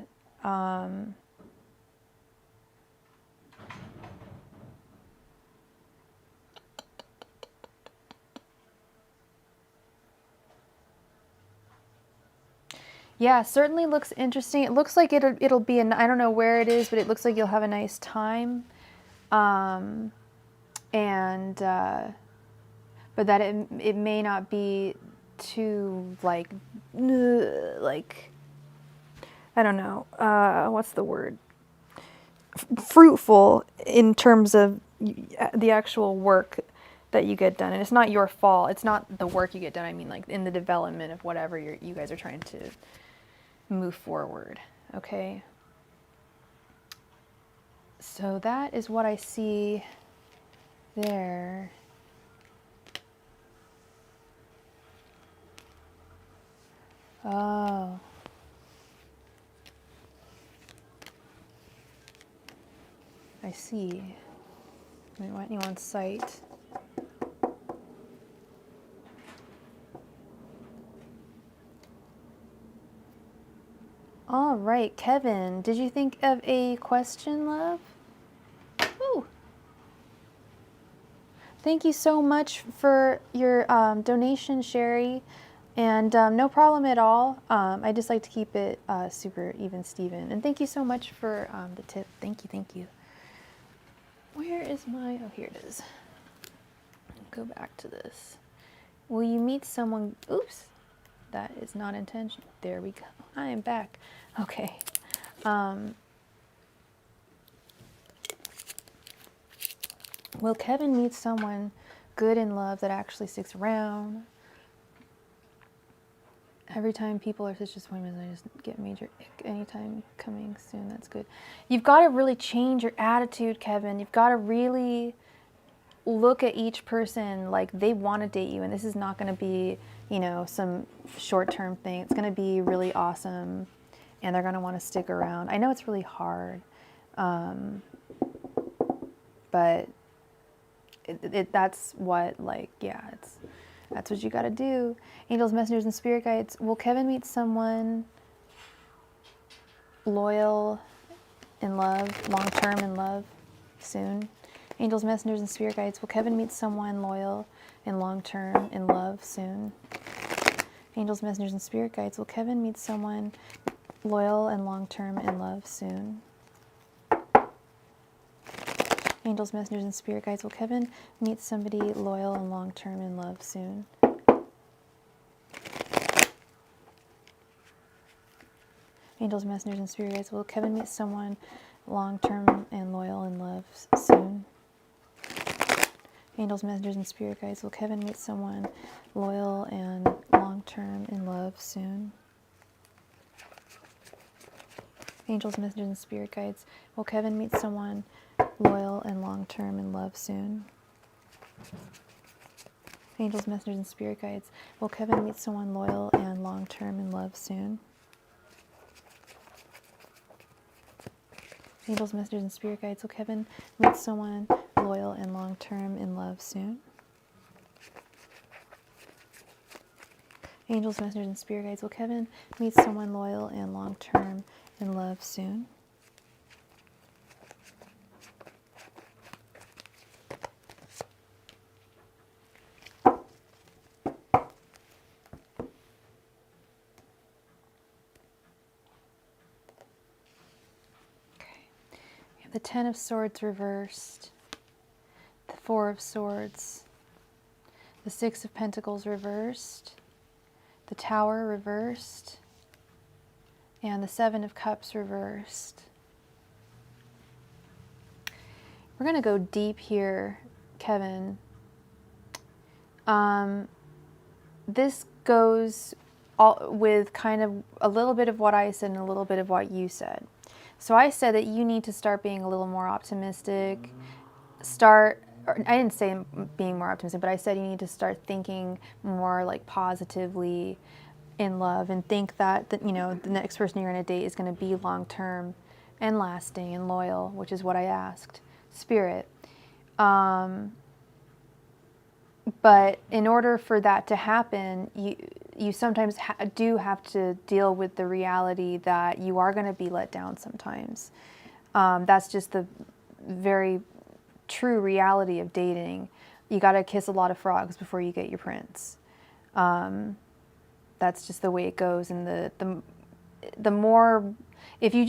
Yeah, certainly looks interesting. It looks like it'll be I don't know where it is, but it looks like you'll have a nice time. But that it may not be too like I don't know, what's the word? Fruitful in terms of the actual work that you get done. And it's not your fault. It's not the work you get done. I mean, like in the development of whatever you guys are trying to move forward. Okay. So that is what I see there. Oh. I see. We want you on site. All right, Kevin, did you think of a question, love? Ooh. Thank you so much for your donation, Sherry. And no problem at all. I just like to keep it super even, Steven. And thank you so much for the tip. Thank you, thank you. Where is my, oh, here it is. Go back to this. Will you meet someone, oops, that is not intentional. There we go. I am back. Okay. Will Kevin meet someone good in love that actually sticks around? Every time people are such disappointments, I just get major ick. Anytime coming soon, that's good. You've got to really change your attitude, Kevin. You've got to really look at each person like they want to date you, and this is not going to be, you know, some short-term thing. It's going to be really awesome, and they're going to want to stick around. I know it's really hard. but that's what, like, yeah, that's what you got to do. Angels, messengers, and spirit guides. Will Kevin meet someone loyal in love, long-term in love soon? Angels, messengers, and spirit guides. Will Kevin meet someone loyal and long-term in love soon? Angels, messengers, and spirit guides. Will Kevin meet someone loyal and long-term in love soon? Angels, messengers, and spirit guides. Will Kevin meet somebody loyal and long-term in love soon? Angels, messengers, and spirit guides. Will Kevin meet someone long-term and loyal in love soon? Angels, messengers, and spirit guides. Will Kevin meet someone loyal and long-term in love soon? Angels, messengers, and spirit guides. Will Kevin meet someone loyal and long-term in love soon? Angels, messengers, and spirit guides. Will Kevin meet someone loyal and long-term in love soon? Angels, messengers, and spirit guides. Will Kevin meet someone loyal and long-term in love soon? Angels, messengers, and spirit guides. Will Kevin meet someone loyal and long-term in love soon? The Ten of Swords reversed, the Four of Swords, the Six of Pentacles reversed, the Tower reversed, and the Seven of Cups reversed. We're going to go deep here, Kevin. This goes with kind of a little bit of what I said and a little bit of what you said. So I said that you need to start being a little more optimistic. I didn't say being more optimistic, but I said you need to start thinking more like positively in love, and think that the next person you're going to date is going to be long-term and lasting and loyal, which is what I asked Spirit. But in order for that to happen, you sometimes do have to deal with the reality that you are going to be let down sometimes. That's just the very true reality of dating. You got to kiss a lot of frogs before you get your prince. That's just the way it goes. And the more, if you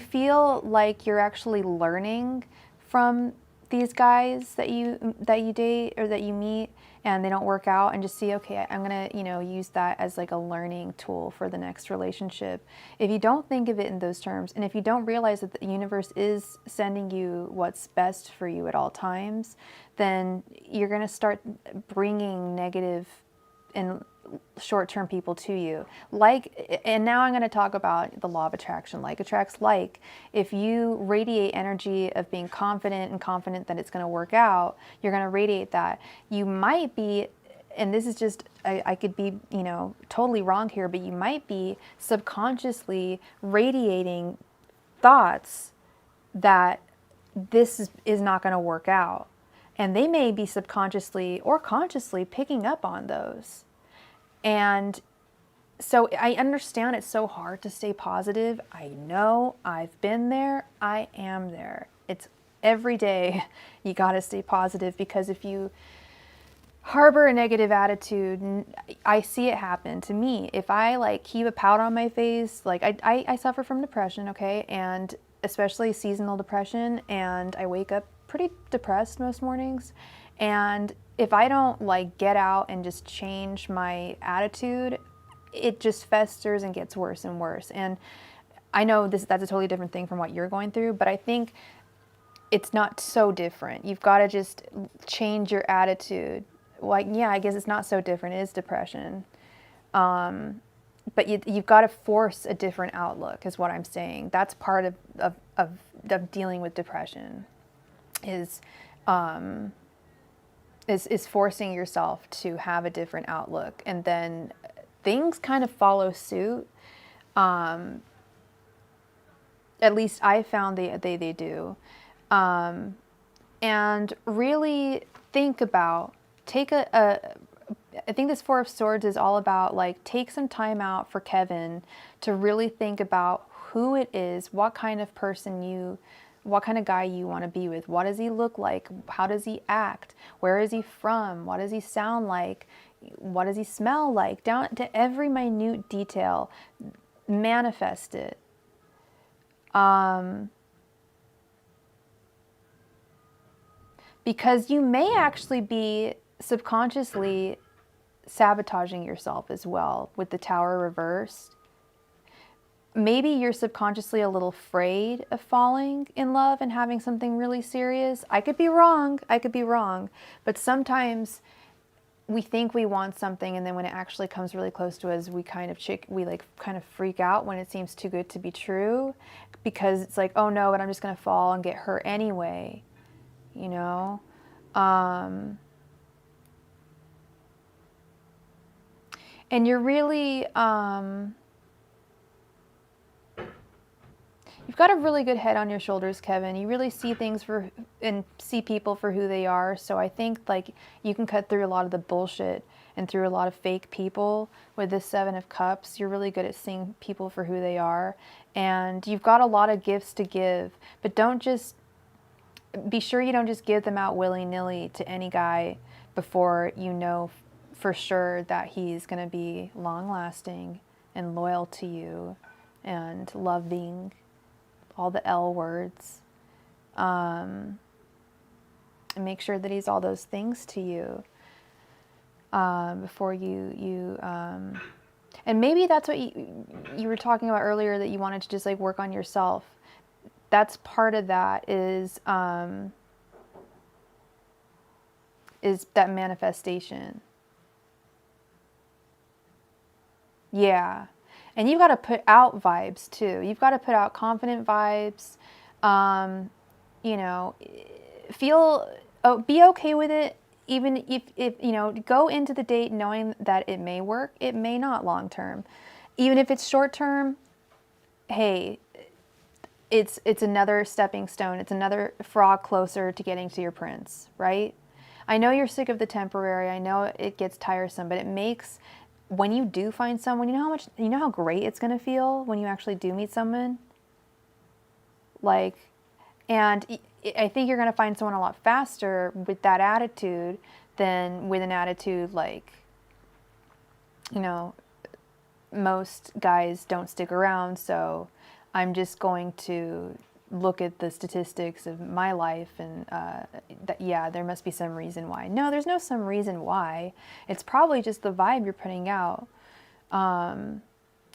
feel like you're actually learning from these guys that you date or that you meet, and they don't work out, and just see, okay, I'm gonna use that as like a learning tool for the next relationship. If you don't think of it in those terms, and if you don't realize that the universe is sending you what's best for you at all times, then you're gonna start bringing negative and short-term people to you. And now I'm going to talk about the law of attraction. Like attracts like. If you radiate energy of being confident and confident that it's going to work out, you're going to radiate that. You might be, and this is just, I could be, totally wrong here, but you might be subconsciously radiating thoughts that this is not going to work out. And they may be subconsciously or consciously picking up on those. And so I understand it's so hard to stay positive. I know, I've been there, I am there. It's every day you got to stay positive, because if you harbor a negative attitude, I see it happen to me. If I keep a pout on my face, I suffer from depression, okay? And especially seasonal depression, and I wake up pretty depressed most mornings. And if I don't get out and just change my attitude, it just festers and gets worse and worse. And I know that's a totally different thing from what you're going through, but I think it's not so different. You've got to just change your attitude. I guess it's not so different. It is depression. But you've got to force a different outlook, is what I'm saying. That's part of dealing with depression, is forcing yourself to have a different outlook, and then things kind of follow suit. At least I found they do. And really think about, I think this Four of Swords is all about, like, take some time out for Kevin to really think about who it is, what kind of person what kind of guy you want to be with. What does he look like? How does he act? Where is he from? What does he sound like? What does he smell like? Down to every minute detail. Manifest it. Because you may actually be subconsciously sabotaging yourself as well with the Tower reversed. Maybe you're subconsciously a little afraid of falling in love and having something really serious. I could be wrong. I could be wrong. But sometimes we think we want something, and then when it actually comes really close to us, we kind of freak out when it seems too good to be true, because it's like, oh no, but I'm just going to fall and get hurt anyway, you know? And you're really, you've got a really good head on your shoulders, Kevin. You really see things and see people for who they are. So I think, like, you can cut through a lot of the bullshit and through a lot of fake people with this Seven of Cups. You're really good at seeing people for who they are. And you've got a lot of gifts to give, but be sure you don't just give them out willy-nilly to any guy before you know for sure that he's going to be long-lasting and loyal to you and loving, all the L words. And make sure that he's all those things to you before and maybe that's what you were talking about earlier, that you wanted to just, like, work on yourself. That's part of that, is that manifestation. Yeah. And you've got to put out vibes too. You've got to put out confident vibes. You know, be okay with it. Even if, you know, go into the date knowing that it may work, it may not long term. Even if it's short term, hey, it's another stepping stone. It's another frog closer to getting to your prince, right? I know you're sick of the temporary. I know it gets tiresome, but it makes, when you do find someone, you know how great it's going to feel when you actually do meet someone? Like, and I think you're going to find someone a lot faster with that attitude than with an attitude like, you know, most guys don't stick around, so I'm just going to look at the statistics of my life and yeah, there must be some reason why. No, there's no some reason why. It's probably just the vibe you're putting out, and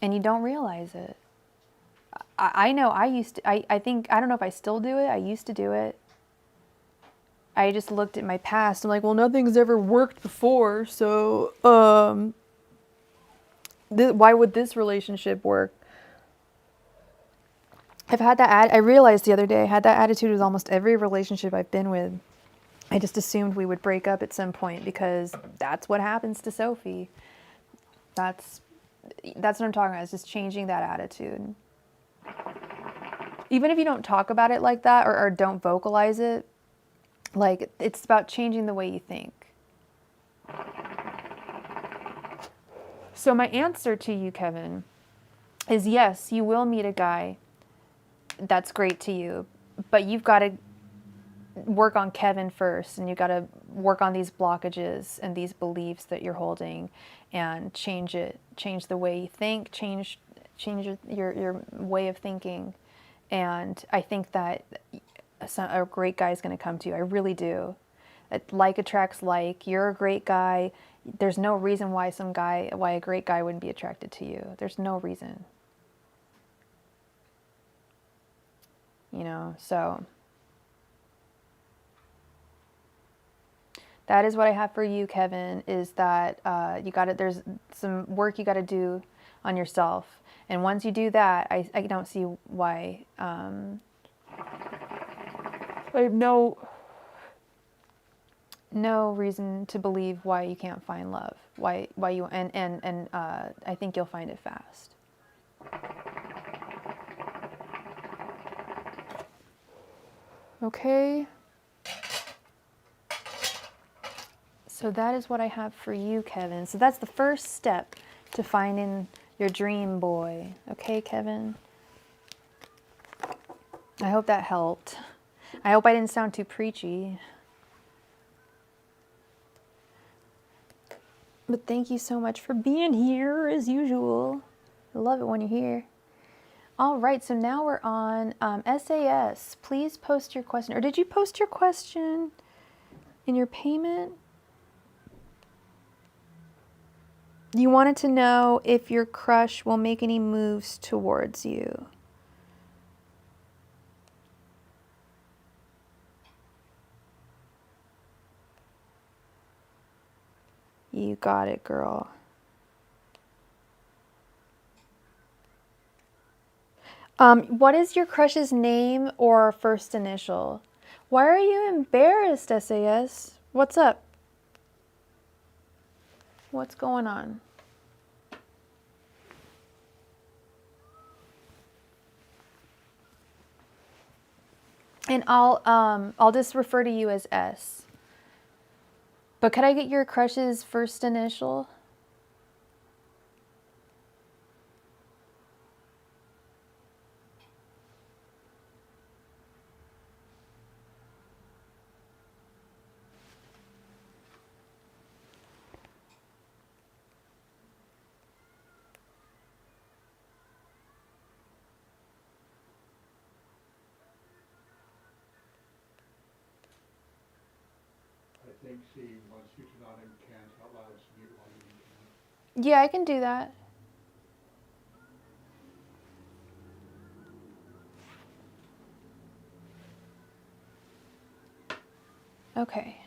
you don't realize it. I know I used to, I think, I don't know if I still do it. I used to do it. I just looked at my past. I'm like, well, nothing's ever worked before, so why would this relationship work? I've had that I realized the other day I had that attitude with almost every relationship I've been with. I just assumed we would break up at some point because that's what happens to Sophie. That's what I'm talking about. It's just changing that attitude. Even if you don't talk about it like that, or don't vocalize it, like, it's about changing the way you think. So my answer to you, Kevin, is yes, you will meet a guy that's great to you, but you've got to work on Kevin first, and you've got to work on these blockages and these beliefs that you're holding, and change the way you think, change your way of thinking. And I think that a great guy is going to come to you. I really do. Like attracts like. You're a great guy. There's no reason why a great guy wouldn't be attracted to you. There's no reason. You know, so that is what I have for you, Kevin, is that there's some work you got to do on yourself. And once you do that, I don't see why, I have no reason to believe why you can't find love. Why you, and I think you'll find it fast. Okay? So that is what I have for you, Kevin. So that's the first step to finding your dream boy. Okay, Kevin? I hope that helped. I hope I didn't sound too preachy. But thank you so much for being here, as usual. I love it when you're here. All right, so now we're on SAS. Please post your question. Or did you post your question in your payment? You wanted to know if your crush will make any moves towards you. You got it, girl. What is your crush's name or first initial? Why are you embarrassed, SAS? What's up? What's going on? And I'll just refer to you as S. But could I get your crush's first initial? I think she wants you to not incant out loud, so you want to incant. Yeah, I can do that. Okay.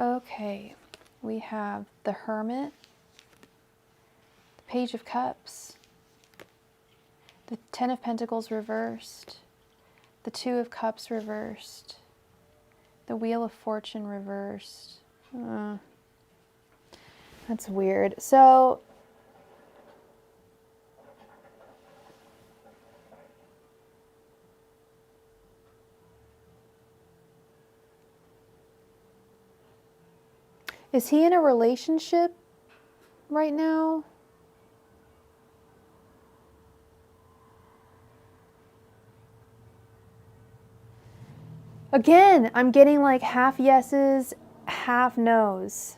Okay. We have the Hermit, the Page of Cups, the Ten of Pentacles reversed, the Two of Cups reversed, the Wheel of Fortune reversed. That's weird. So, is he in a relationship right now? Again, I'm getting like half yeses, half no's.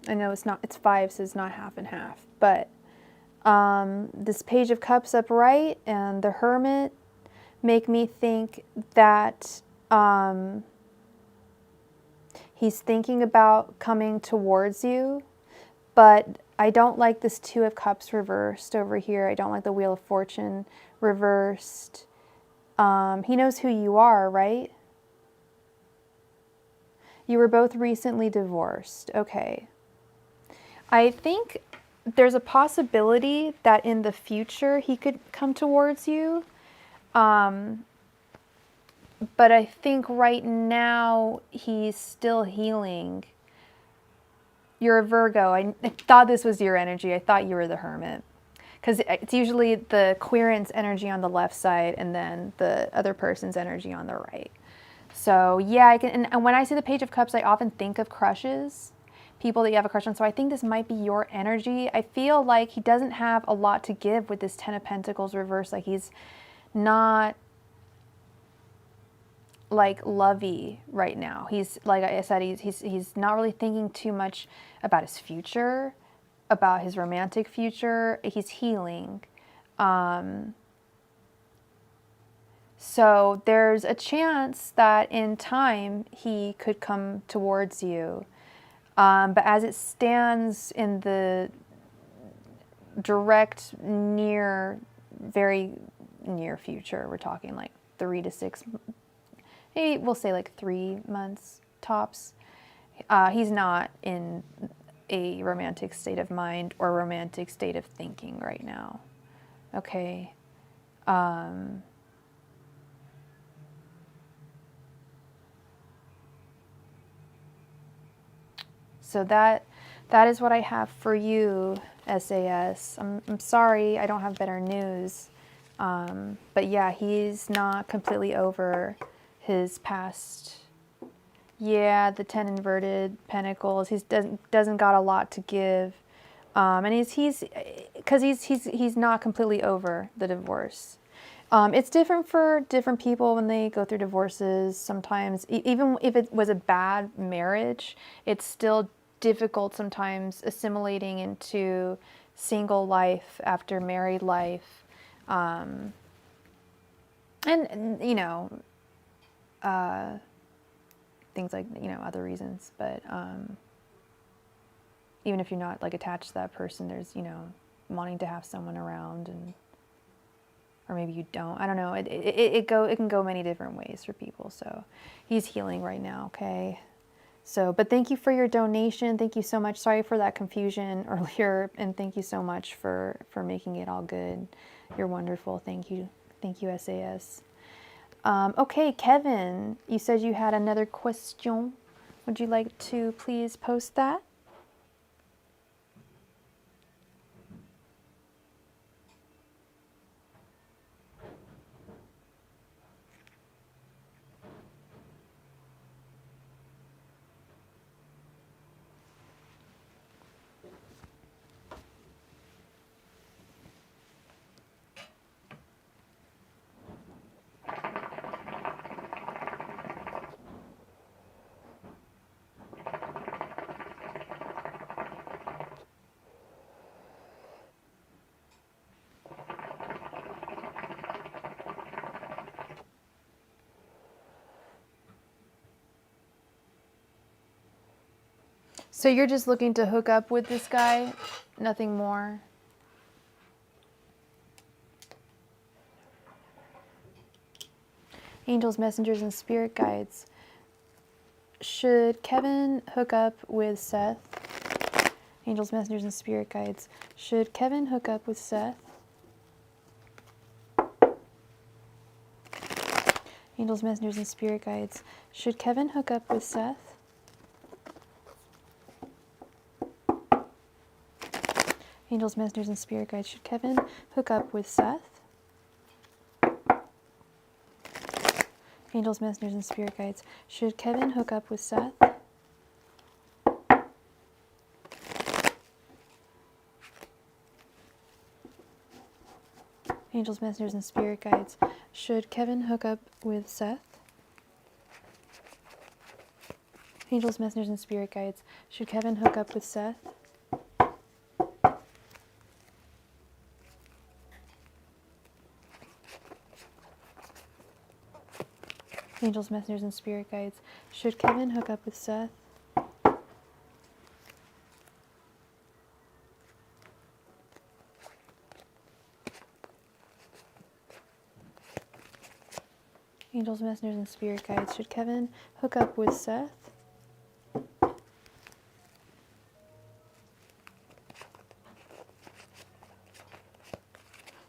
I know it's 5, so it's not half and half. But this Page of Cups upright and the Hermit make me think that He's thinking about coming towards you, but I don't like this Two of Cups reversed over here. I don't like the Wheel of Fortune reversed. He knows who you are, right? You were both recently divorced. Okay. I think there's a possibility that in the future he could come towards you. But I think right now he's still healing. You're a Virgo. I thought this was your energy. I thought you were the Hermit. Because it's usually the querent's energy on the left side and then the other person's energy on the right. So yeah, I can, and when I see the Page of Cups, I often think of crushes, people that you have a crush on. So I think this might be your energy. I feel like he doesn't have a lot to give with this Ten of Pentacles reversed. Like he's not like lovey right now. He's, like I said, he's not really thinking too much about his future, about his romantic future. He's healing. So there's a chance that in time he could come towards you. But as it stands in the direct, near, very near future, we're talking like 3 to 6, hey, we'll say like 3 months tops. He's not in a romantic state of mind or romantic state of thinking right now. Okay. So that is what I have for you, SAS. I'm sorry, I don't have better news. But yeah, he's not completely over his past. Yeah, the 10 inverted pentacles. He doesn't got a lot to give. And he's not completely over the divorce. It's different for different people when they go through divorces. Sometimes, even if it was a bad marriage, it's still difficult sometimes assimilating into single life after married life. And you know, things like, you know, other reasons. But even if you're not like attached to that person, there's, you know, wanting to have someone around, and or maybe you don't. I don't know. It can go many different ways for people. So he's healing right now. Okay. So, but thank you for your donation. Thank you so much. Sorry for that confusion earlier, and thank you so much for making it all good. You're wonderful. Thank you. Thank you, SAS. Okay, Kevin, you said you had another question. Would you like to please post that? So you're just looking to hook up with this guy, nothing more? Angels, messengers, and spirit guides. Should Kevin hook up with Seth? Angels, messengers, and spirit guides. Should Kevin hook up with Seth? Angels, messengers, and spirit guides. Should Kevin hook up with Seth? Angels, messengers, and spirit guides. Should Kevin hook up with Seth? Angels, messengers, and spirit guides. Should Kevin hook up with Seth? Angels, messengers, and spirit guides. Should Kevin hook up with Seth? Angels, messengers, and spirit guides. Should Kevin hook up with Seth? Angels, messengers, and spirit guides. Should Kevin hook up with Seth? Angels, messengers, and spirit guides. Should Kevin hook up with Seth?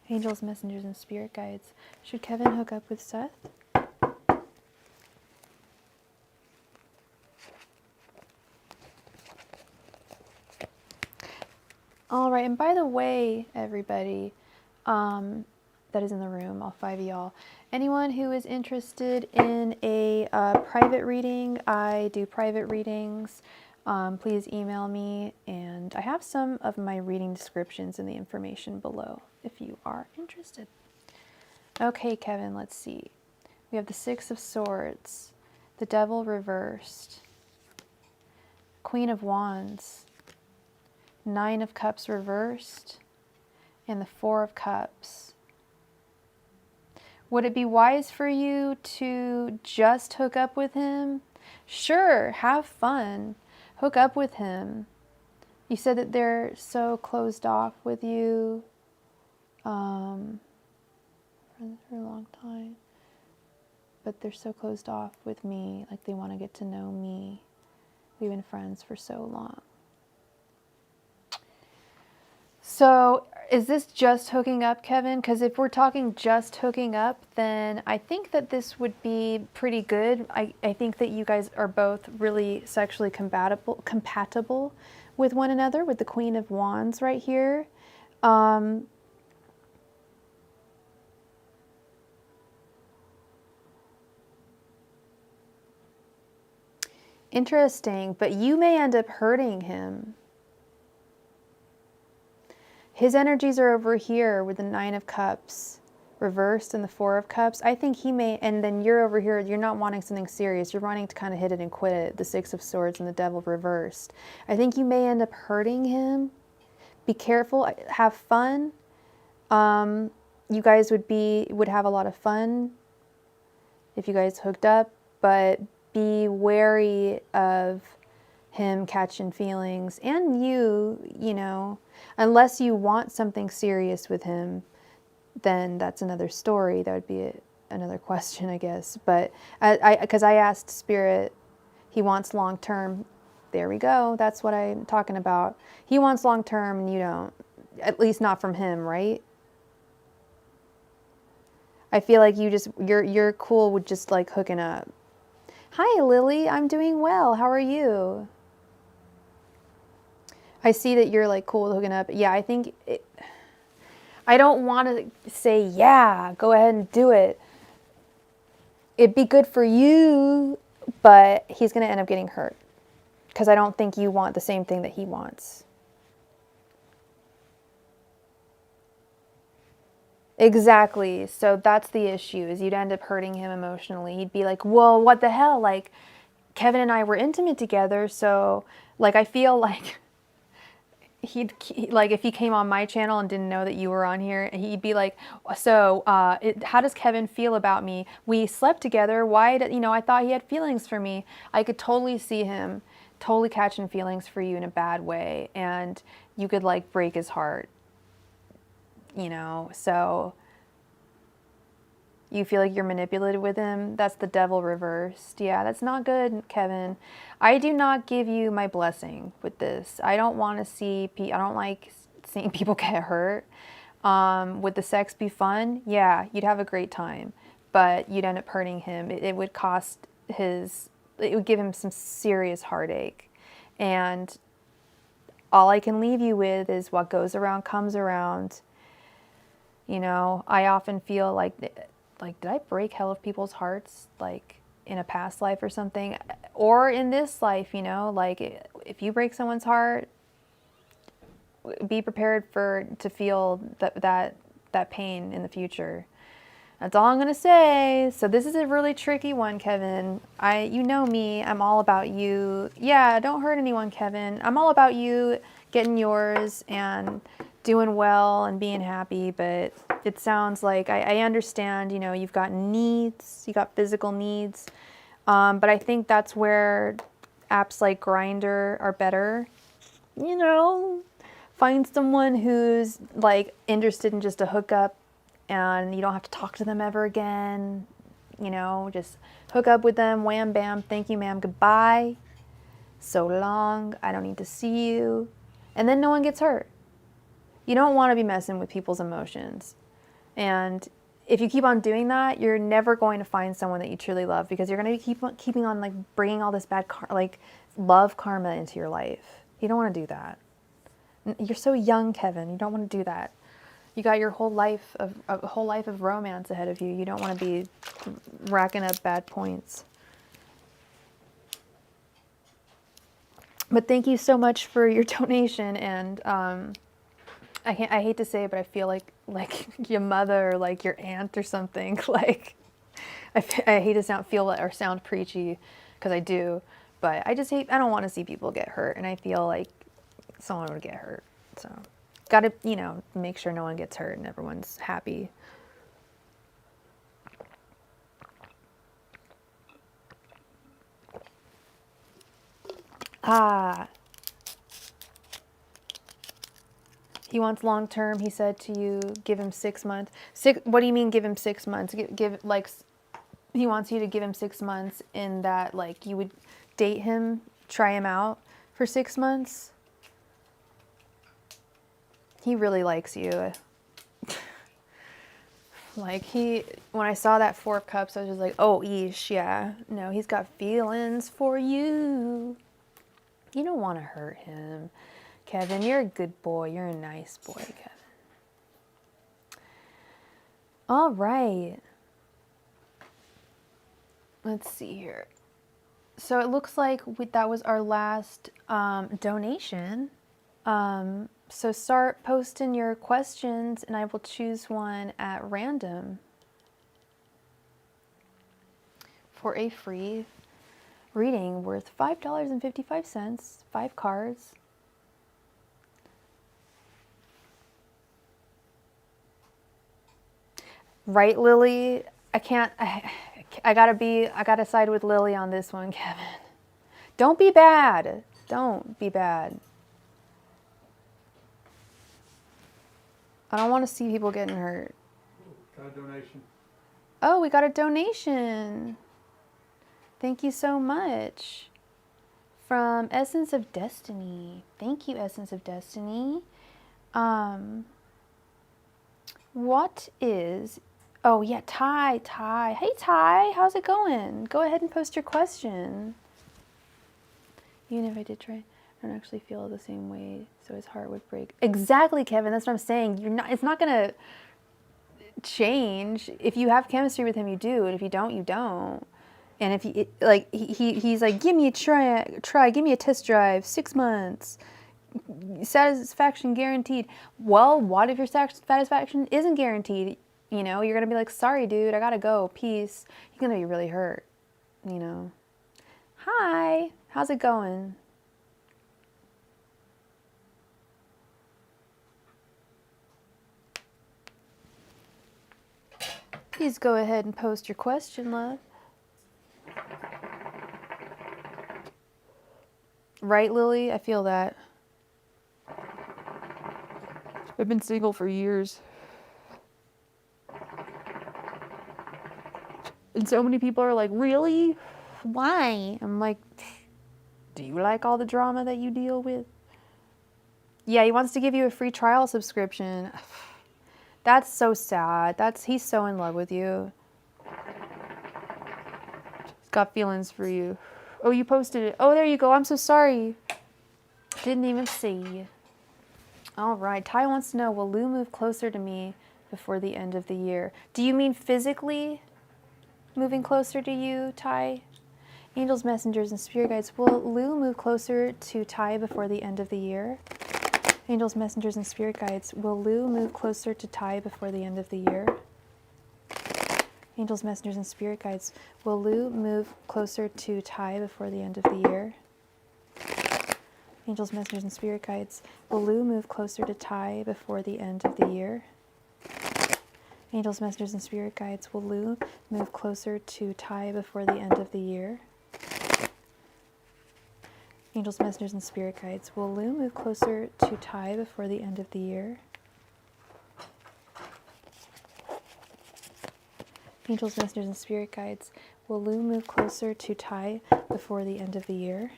Angels, messengers, and spirit guides. Should Kevin hook up with Seth? All right, and by the way, everybody that is in the room, all 5 of y'all, anyone who is interested in a private reading, I do private readings. Please email me, and I have some of my reading descriptions in the information below if you are interested. Okay, Kevin, let's see. We have the Six of Swords, the Devil reversed, Queen of Wands, Nine of Cups reversed, and the Four of Cups. Would it be wise for you to just hook up with him? Sure, have fun. Hook up with him. You said that they're so closed off with you friends for a long time, but they're so closed off with me, like they want to get to know me. We've been friends for so long. So is this just hooking up, Kevin? Because if we're talking just hooking up, then I think that this would be pretty good. I think that you guys are both really sexually compatible with one another, with the Queen of Wands right here. Interesting, but you may end up hurting him. His energies are over here with the Nine of Cups reversed and the Four of Cups. I think he may, and then you're over here, you're not wanting something serious. You're wanting to kind of hit it and quit it, the Six of Swords and the Devil reversed. I think you may end up hurting him. Be careful, have fun. You guys would have a lot of fun if you guys hooked up, but be wary of him catching feelings, and you know, unless you want something serious with him, then that's another story. That would be another question, I guess. But because I asked Spirit, he wants long term. There we go. That's what I'm talking about. He wants long term, and you don't. At least not from him, right? I feel like you're cool with just like hooking up. Hi, Lily. I'm doing well. How are you? I see that you're like cool with hooking up. Yeah, I think I don't want to say, yeah, go ahead and do it. It'd be good for you, but he's going to end up getting hurt because I don't think you want the same thing that he wants. Exactly. So that's the issue, is you'd end up hurting him emotionally. He'd be like, well, what the hell? Like, Kevin and I were intimate together, so like I feel like like if he came on my channel and didn't know that you were on here, he'd be like, so how does Kevin feel about me? We slept together. Why did, you know, I thought he had feelings for me. I could totally see him totally catching feelings for you in a bad way, and you could like break his heart, you know. So you feel like you're manipulated with him. That's the Devil reversed. Yeah, that's not good, Kevin. I do not give you my blessing with this. I don't want to see, I don't like seeing people get hurt. Would the sex be fun? Yeah, you'd have a great time, but you'd end up hurting him. It would cost it would give him some serious heartache. And all I can leave you with is what goes around comes around. You know, I often feel like, did I break hell of people's hearts, like in a past life or something, or in this life? You know, like if you break someone's heart, be prepared to feel that pain in the future. That's all I'm gonna say. So this is a really tricky one, Kevin. You know me, I'm all about you. Yeah, don't hurt anyone, Kevin. I'm all about you getting yours and doing well and being happy, but it sounds like I understand, you know, you've got needs, you got physical needs, but I think that's where apps like Grindr are better. You know, find someone who's like interested in just a hookup and you don't have to talk to them ever again. You know, just hook up with them, wham bam, thank you ma'am, goodbye, so long, I don't need to see you, and then no one gets hurt. You don't want to be messing with people's emotions. And if you keep on doing that, you're never going to find someone that you truly love, because you're going to keeping on like bringing all this bad love karma into your life. You don't want to do that. You're so young, Kevin. You don't want to do that. You got your whole life of a whole life of romance ahead of you. You don't want to be racking up bad points. But thank you so much for your donation, and I hate to say it, but I feel like your mother or like your aunt or something. Like I hate to sound preachy, because I do, but I don't want to see people get hurt, and I feel like someone would get hurt. So got to, you know, make sure no one gets hurt and everyone's happy. He wants long term. He said to you, give him 6 months. What do you mean give him 6 months? Give like, he wants you to give him 6 months in that, like, you would date him, try him out for 6 months. He really likes you. Like, when I saw that 4 of Cups, I was just like, oh, eesh, yeah. No, he's got feelings for you. You don't want to hurt him. Kevin, you're a good boy. You're a nice boy, Kevin. All right. Let's see here. So it looks like that was our last donation. So start posting your questions and I will choose one at random for a free reading worth $5.55, 5 cards. Right, Lily? I gotta side with Lily on this one, Kevin. Don't be bad. Don't be bad. I don't want to see people getting hurt. Got a donation. Oh, we got a donation. Thank you so much. From Essence of Destiny. Thank you, Essence of Destiny. What is... Oh, yeah, Ty. Hey, Ty. How's it going? Go ahead and post your question. Even if I did try, I don't actually feel the same way, so his heart would break. Exactly, Kevin. That's what I'm saying. It's not going to change. If you have chemistry with him, you do. And if you don't, you don't. And if he's like, give me a try, give me a test drive, 6 months, satisfaction guaranteed. Well, what if your satisfaction isn't guaranteed? You know, you're going to be like, sorry, dude, I got to go. Peace. You're going to be really hurt, you know. Hi. How's it going? Please go ahead and post your question, love. Right, Lily? I feel that. I've been single for years. And so many people are like, really? Why? I'm like, do you like all the drama that you deal with? Yeah, he wants to give you a free trial subscription. That's so sad. He's so in love with you. He's got feelings for you. Oh, you posted it. Oh, there you go. I'm so sorry. Didn't even see. All right. Ty wants to know, will Lou move closer to me before the end of the year? Do you mean physically moving closer to you, Ty? Angels, messengers, and spirit guides, will Lou move closer to Ty before the end of the year? Angels, messengers, and spirit guides, will Lou move closer to Ty before the end of the year? Angels, messengers, and spirit guides, will Lou move closer to Ty before the end of the year? Angels, messengers, and spirit guides, will Lou move closer to Ty before the end of the year? Angels, messengers, and spirit guides, will Lou move closer to Ty before the end of the year? Angels, messengers, and spirit guides, will Lou move closer to Ty before the end of the year? Angels, messengers, and spirit guides, will Lou move closer to Ty before the end of the year?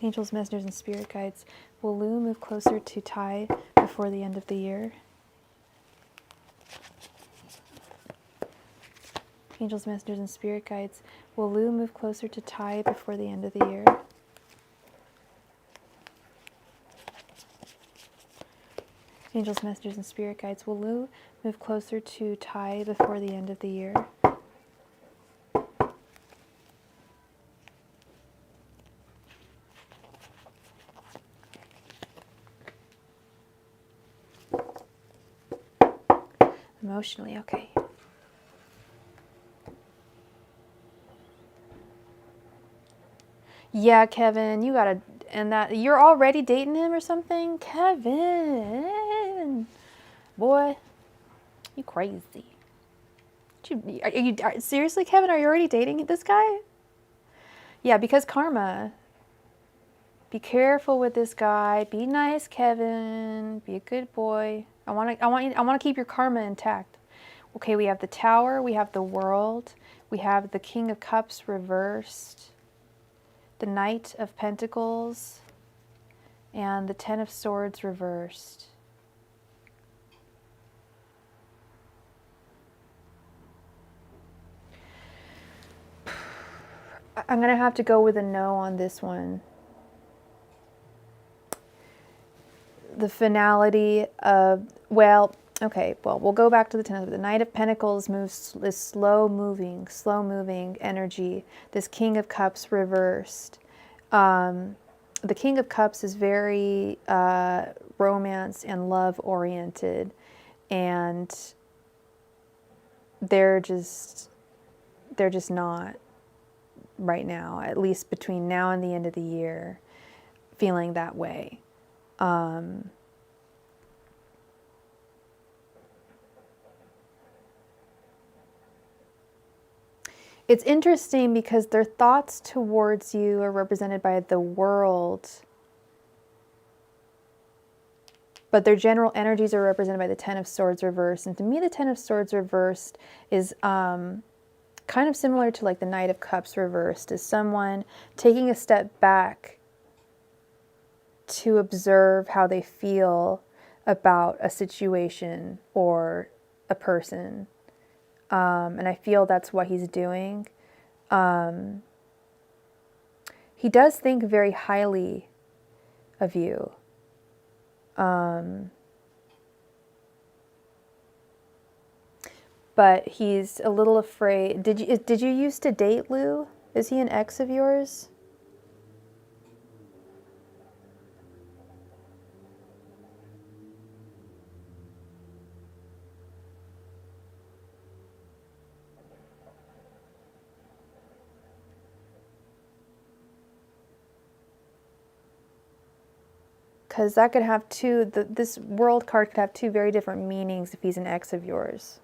Angels, messengers, and spirit guides, will Lou move closer to Ty before the end of the year? Angels, messengers, and spirit guides, will Lou move closer to Ty before the end of the year? Angels, messengers, and spirit guides, will Lou move closer to Ty before the end of the year? Emotionally, okay. Yeah, Kevin, you gotta, and that, you're already dating him or something? Kevin, boy, you crazy. Seriously, Kevin, are you already dating this guy? Yeah, because karma. Be careful with this guy. Be nice, Kevin. Be a good boy. I want to keep your karma intact. Okay, we have the Tower, we have the World, we have the King of Cups reversed, the Knight of Pentacles, and the Ten of Swords reversed. I'm going to have to go with a no on this one. The finality of, well, okay, well, we'll go back to the Ten. The Knight of Pentacles moves, is slow moving energy. This King of Cups reversed. The King of Cups is very romance and love oriented, and they're just not right now, at least between now and the end of the year, feeling that way. It's interesting because their thoughts towards you are represented by the World, but their general energies are represented by the Ten of Swords reversed. And to me, the Ten of Swords reversed is kind of similar to like the Knight of Cups reversed, is someone taking a step back to observe how they feel about a situation or a person. And I feel that's what he's doing. He does think very highly of you. But he's a little afraid. Did you used to date Lou? Is he an ex of yours? Because that could have this World card could have two very different meanings if he's an ex of yours.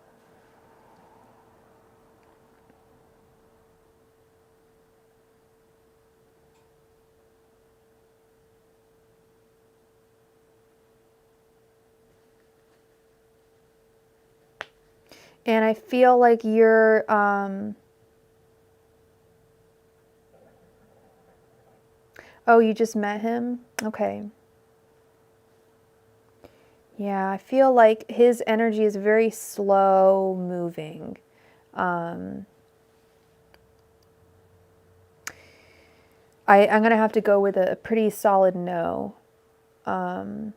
And I feel like you're, oh, you just met him? Okay. Yeah, I feel like his energy is very slow moving. I'm going to have to go with a pretty solid no. Can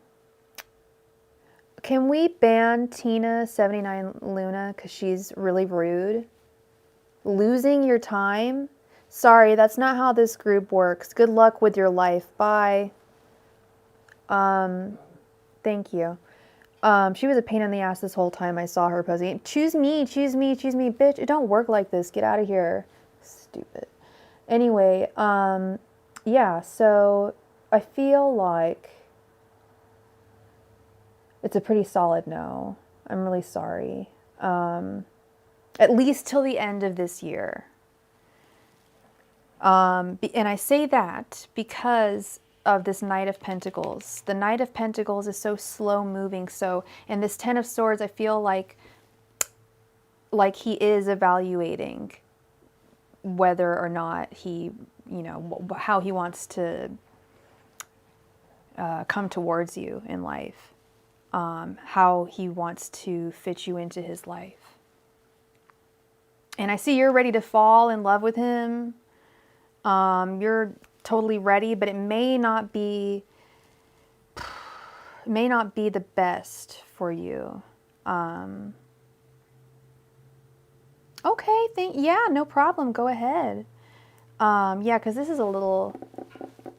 we ban Tina79 Luna because she's really rude? Losing your time? Sorry, that's not how this group works. Good luck with your life. Bye. Thank you. She was a pain in the ass this whole time I saw her posing. Choose me, choose me, choose me. Bitch, it don't work like this. Get out of here. Stupid. Anyway, yeah, so I feel like it's a pretty solid no. I'm really sorry. At least till the end of this year. And I say that because of this Knight of Pentacles. The Knight of Pentacles is so slow moving. So, and this Ten of Swords, I feel like he is evaluating whether or not he, you know, how he wants to come towards you in life. How he wants to fit you into his life. And I see you're ready to fall in love with him. You're totally ready, but it may not be the best for you. Okay, yeah, no problem. Go ahead. Yeah, because this is a little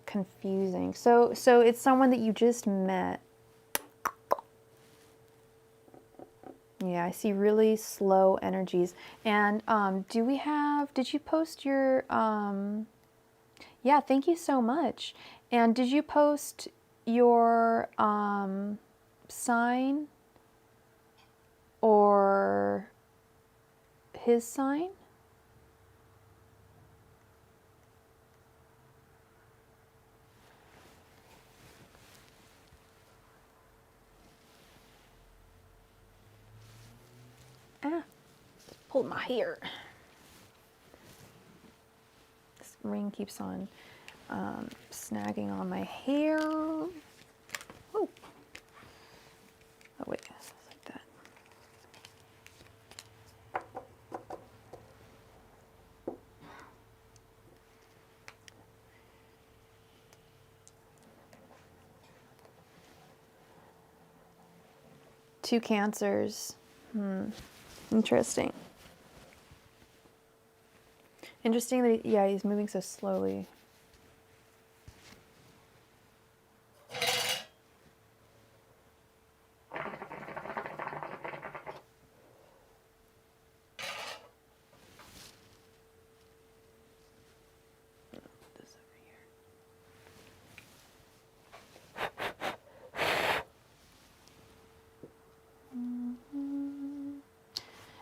confusing. So it's someone that you just met. Yeah, I see really slow energies. And did you post your, yeah, thank you so much. And did you post your sign or his sign? Ah, pulled my hair. This ring keeps on snagging on my hair. Oh, oh wait, like that. Two Cancers. Interesting. Interesting that, yeah, he's moving so slowly.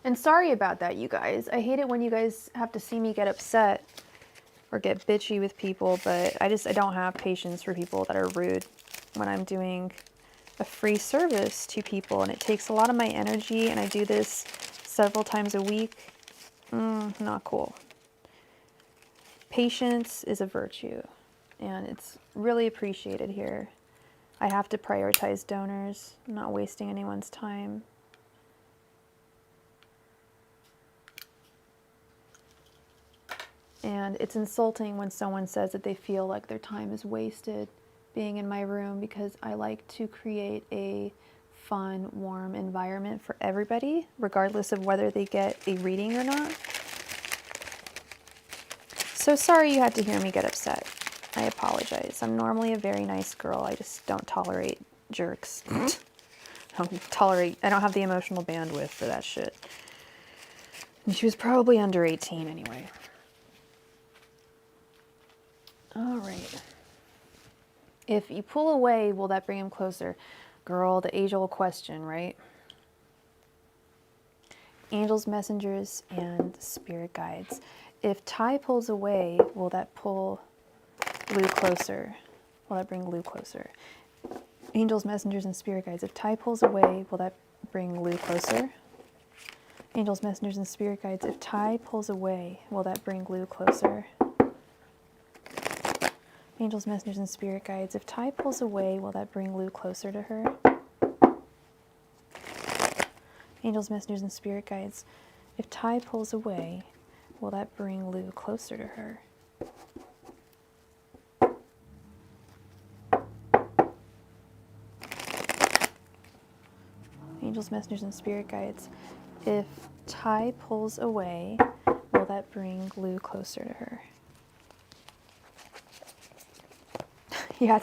And sorry about that, you guys. I hate it when you guys have to see me get upset or get bitchy with people, but I don't have patience for people that are rude when I'm doing a free service to people, and it takes a lot of my energy, and I do this several times a week. Not cool. Patience is a virtue, and it's really appreciated here. I have to prioritize donors. I'm not wasting anyone's time. And it's insulting when someone says that they feel like their time is wasted being in my room, because I like to create a fun, warm environment for everybody, regardless of whether they get a reading or not. So sorry you had to hear me get upset. I apologize. I'm normally a very nice girl. I just don't tolerate jerks. I don't have the emotional bandwidth for that shit. And she was probably under 18 anyway. All right. If you pull away, will that bring him closer? Girl, the age-old question, right? Angels, messengers, and spirit guides. If Ty pulls away, will that pull Lou closer? Will that bring Lou closer? Angels, messengers, and spirit guides. If Ty pulls away, will that bring Lou closer? Angels, messengers, and spirit guides. If Ty pulls away, will that bring Lou closer? Angels, messengers, and spirit guides. If Ty pulls away, will that bring Lou closer to her? Angels, messengers, and spirit guides. If Ty pulls away, will that bring Lou closer to her? Angels, messengers, and spirit guides. If Ty pulls away, will that bring Lou closer to her? Yeah,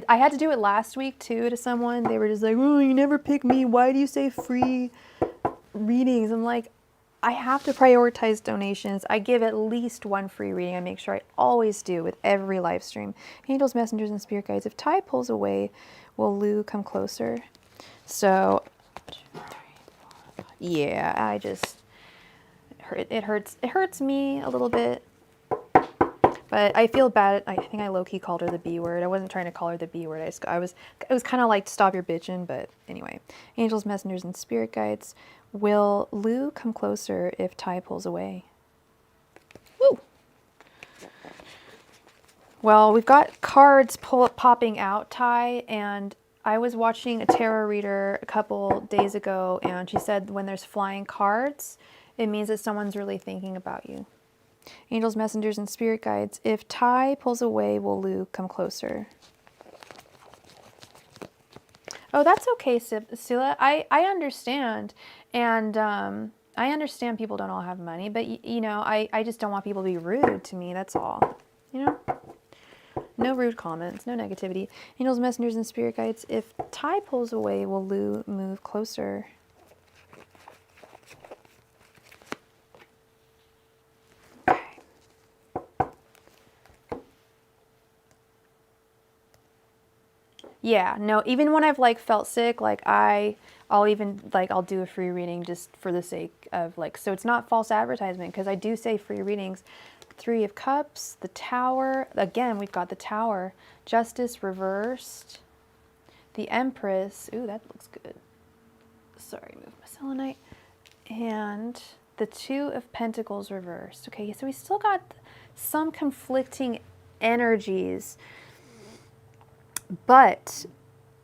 I had to do it last week too to someone. They were just like, "Oh, you never pick me. Why do you say free readings?" I'm like, I have to prioritize donations. I give at least one free reading. I make sure I always do with every live stream. Angels, messengers, and spirit guides. If Ty pulls away, will Lou come closer? So, yeah, I just, it hurts me a little bit. But I feel bad. I think I low-key called her the B word. I wasn't trying to call her the B word. It was kind of like stop your bitching, but anyway. Angels, messengers, and spirit guides. Will Lou come closer if Ty pulls away? Woo! Well, we've got cards popping out, Ty, and I was watching a tarot reader a couple days ago, and she said when there's flying cards, it means that someone's really thinking about you. Angels, messengers, and spirit guides. If Ty pulls away, will Lou come closer? Oh, that's okay, Sila. I understand. And I understand people don't all have money, but, you know, I just don't want people to be rude to me. That's all. You know? No rude comments, no negativity. Angels, messengers, and spirit guides. If Ty pulls away, will Lou move closer? Yeah, no, even when I've like felt sick, like I'll even like I'll do a free reading just for the sake of like, so it's not false advertisement, because I do say free readings. Three of Cups, the Tower, again we've got the Tower, Justice reversed, the Empress, ooh that looks good, sorry, move my selenite, and the Two of Pentacles reversed. Okay, so we still got some conflicting energies. But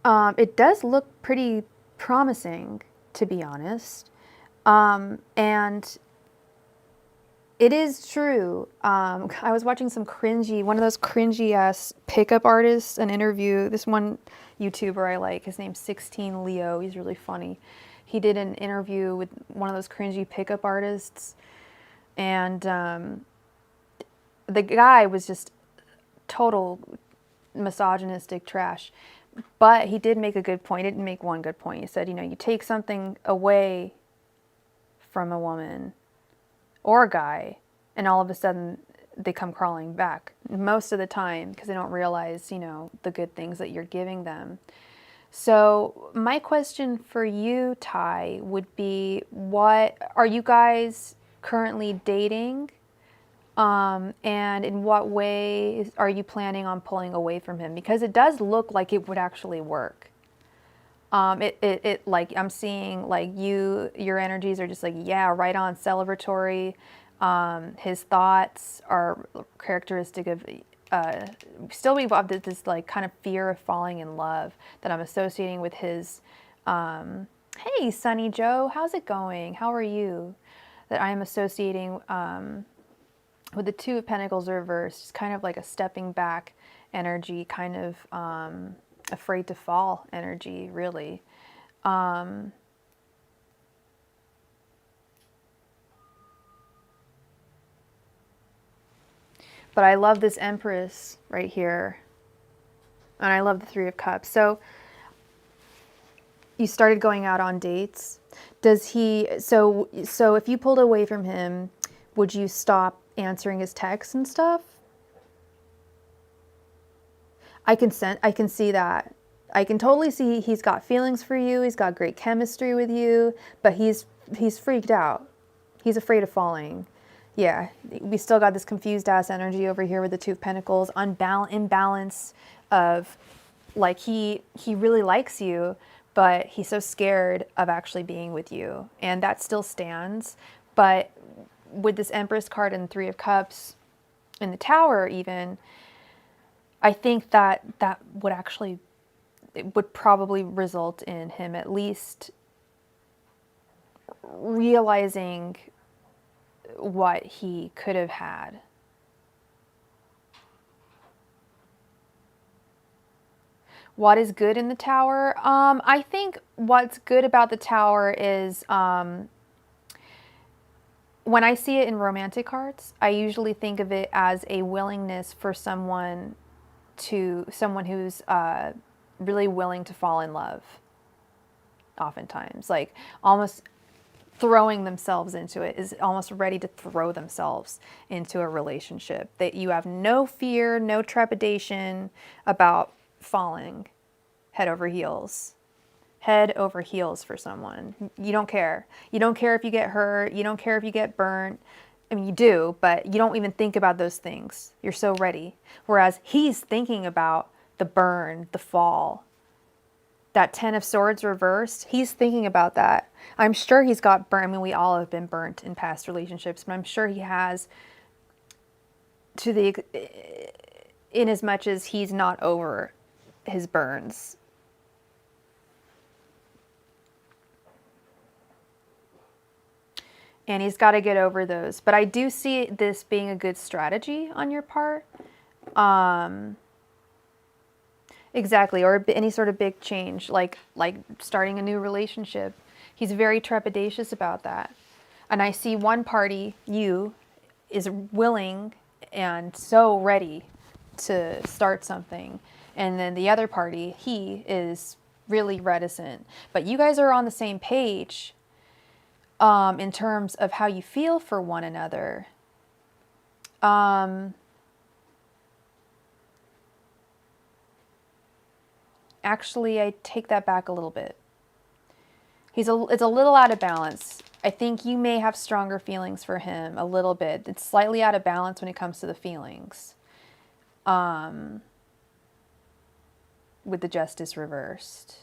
it does look pretty promising, to be honest. And it is true. I was watching some one of those cringy ass pickup artists, an interview. This one YouTuber I like, his name's 16 Leo. He's really funny. He did an interview with one of those cringy pickup artists. And the guy was just total misogynistic trash, but he did make a good point. He didn't make one good point. He said, you know, you take something away from a woman or a guy and all of a sudden they come crawling back most of the time because they don't realize, you know, the good things that you're giving them. So my question for you, Ty, would be, what are you guys currently dating? And in what way are you planning on pulling away from him? Because it does look like it would actually work. It like I'm seeing like your energies are just like, yeah, right on, celebratory. His thoughts are characteristic of, still we've got this like kind of fear of falling in love that I'm associating with his, hey, Sunny Joe, how's it going? How are you? That I am associating, with the Two of Pentacles reversed, it's kind of like a stepping back energy, kind of afraid to fall energy, really. But I love this Empress right here. And I love the Three of Cups. So you started going out on dates. Does he, so if you pulled away from him, would you stop answering his texts and stuff? I can see that. I can totally see he's got feelings for you. He's got great chemistry with you, but he's freaked out. He's afraid of falling. Yeah, we still got this confused ass energy over here with the Two of Pentacles, imbalance of like he really likes you, but he's so scared of actually being with you, and that still stands. But with this Empress card and the Three of Cups in the Tower even, I think that would actually, it would probably result in him at least realizing what he could have had. What is good in the Tower? I think what's good about the Tower is, when I see it in romantic cards, I usually think of it as a willingness for someone who's really willing to fall in love. Oftentimes, like almost throwing themselves into it, is almost ready to throw themselves into a relationship. That you have no fear, no trepidation about falling head over heels. Head over heels for someone. You don't care. You don't care if you get hurt. You don't care if you get burnt. I mean, you do, but you don't even think about those things. You're so ready. Whereas he's thinking about the burn, the fall. That 10 of Swords reversed, he's thinking about that. I'm sure he's got burnt. I mean, we all have been burnt in past relationships, but I'm sure he has, to the, in as much as he's not over his burns. And he's got to get over those. But I do see this being a good strategy on your part. Exactly, or any sort of big change, like starting a new relationship. He's very trepidatious about that. And I see one party, you, is willing and so ready to start something. And then the other party, he, is really reticent. But you guys are on the same page in terms of how you feel for one another. Actually, I take that back a little bit. It's a little out of balance. I think you may have stronger feelings for him, a little bit. It's slightly out of balance when it comes to the feelings. With the Justice reversed.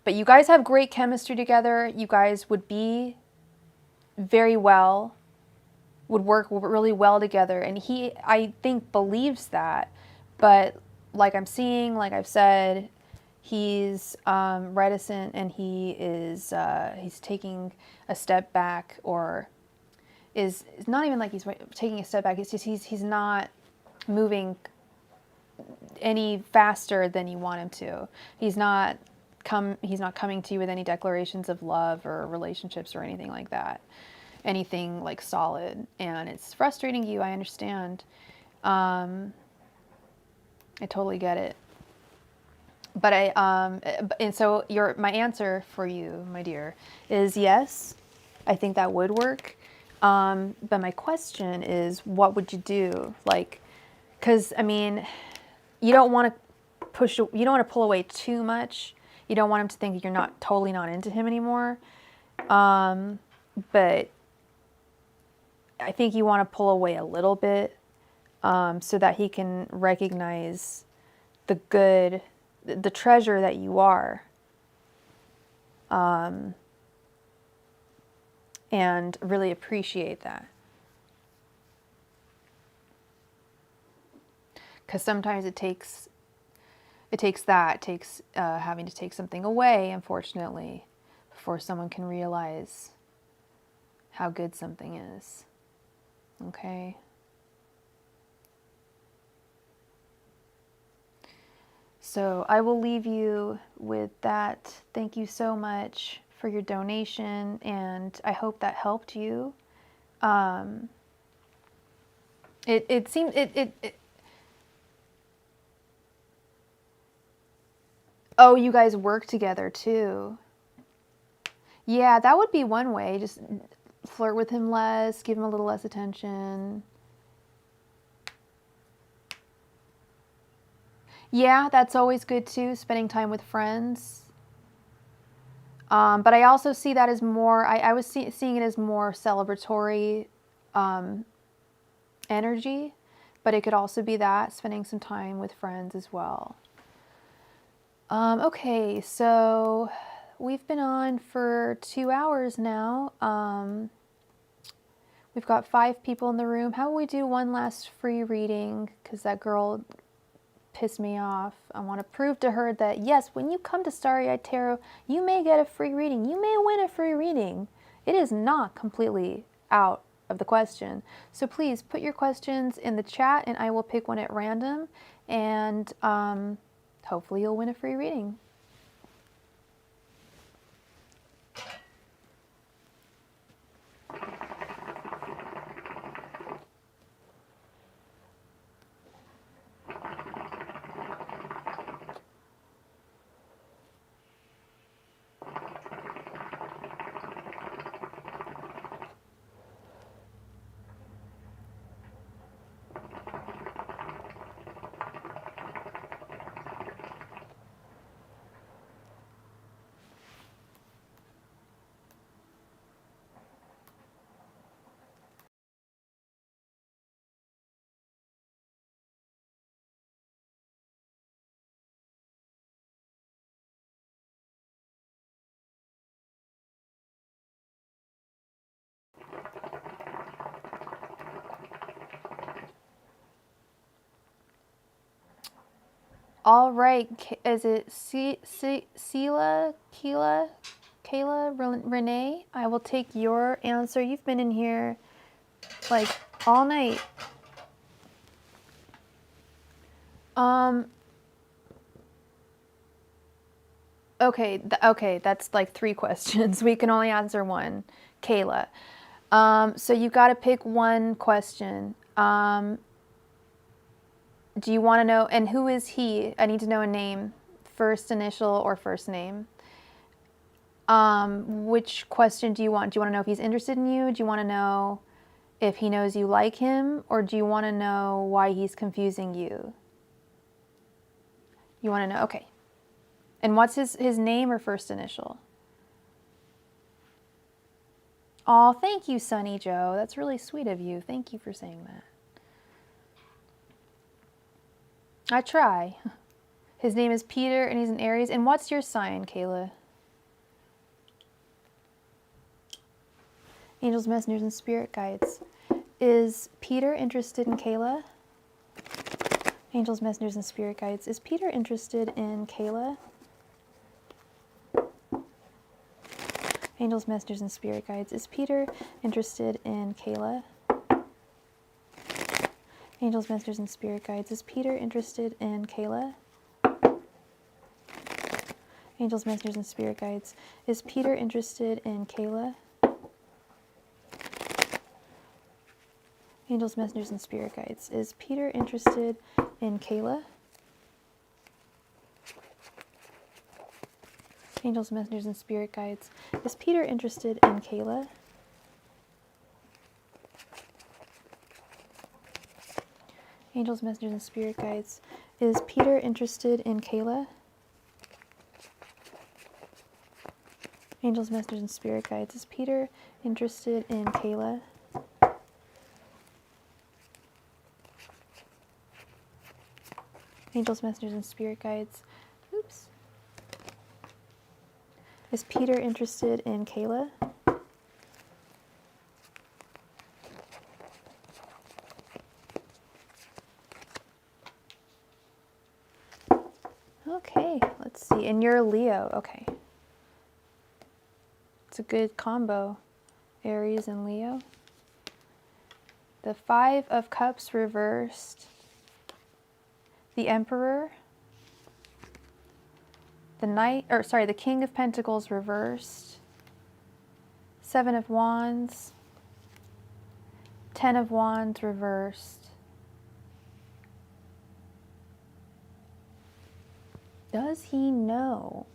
But you guys have great chemistry together. You guys would be very well, would work really well together. And he, I think, believes that. But like I'm seeing, like I've said, he's reticent, and he is he's taking a step back, or is not even like he's taking a step back. It's just he's not moving any faster than you want him to. He's not coming to you with any declarations of love or relationships or anything like that. Anything like solid, and it's frustrating you. I understand. I totally get it. But and so my answer for you, my dear, is yes. I think that would work. But my question is, what would you do? Like, because I mean, you don't want to pull away too much. You don't want him to think you're not totally not into him anymore. But I think you want to pull away a little bit, so that he can recognize the good, the treasure that you are. And really appreciate that. Because sometimes it takes having to take something away, unfortunately, before someone can realize how good something is. Okay? So I will leave you with that. Thank you so much for your donation, and I hope that helped you. It seemed Oh, you guys work together too. Yeah, that would be one way. Just flirt with him less, give him a little less attention. Yeah, that's always good too, spending time with friends. But I also see that as more, I was seeing it as more celebratory energy, but it could also be that, spending some time with friends as well. Okay, so we've been on for 2 hours now. We've got 5 people in the room. How will we do one last free reading? Because that girl pissed me off. I want to prove to her that, yes, when you come to Starry-Eyed Tarot, you may get a free reading. You may win a free reading. It is not completely out of the question. So please put your questions in the chat, and I will pick one at random, and hopefully you'll win a free reading. All right. Is it Kayla, Renee? I will take your answer. You've been in here like all night. Okay, okay, that's like 3 questions. We can only answer one. Kayla. So you got to pick one question. Do you want to know, and who is he? I need to know a name, first initial or first name. Which question do you want? Do you want to know if he's interested in you? Do you want to know if he knows you like him? Or do you want to know why he's confusing you? You want to know, okay. And what's his name or first initial? Oh, thank you, Sunny Joe. That's really sweet of you. Thank you for saying that. I try. His name is Peter, and he's an Aries. And what's your sign, Kayla? Angels, messengers, and spirit guides. Is Peter interested in Kayla? Angels, messengers, and spirit guides. Is Peter interested in Kayla? Angels, messengers, and spirit guides. Is Peter interested in Kayla? Angels, messengers, and spirit guides. Is Peter interested in Kayla? Angels, messengers, and spirit guides. Is Peter interested in Kayla? Angels, messengers, and spirit guides. Is Peter interested in Kayla? Angels, messengers, and spirit guides. Is Peter interested in Kayla? Angels, messengers, and spirit guides. Is Peter interested in Kayla? Angels, messengers, and spirit guides. Is Peter interested in Kayla? Angels, messengers, and spirit guides. Oops. Is Peter interested in Kayla? Okay, let's see. And you're a Leo. Okay. It's a good combo. Aries and Leo. The 5 of Cups reversed. The Emperor. The King of Pentacles reversed. 7 of Wands. 10 of Wands reversed. Does he know?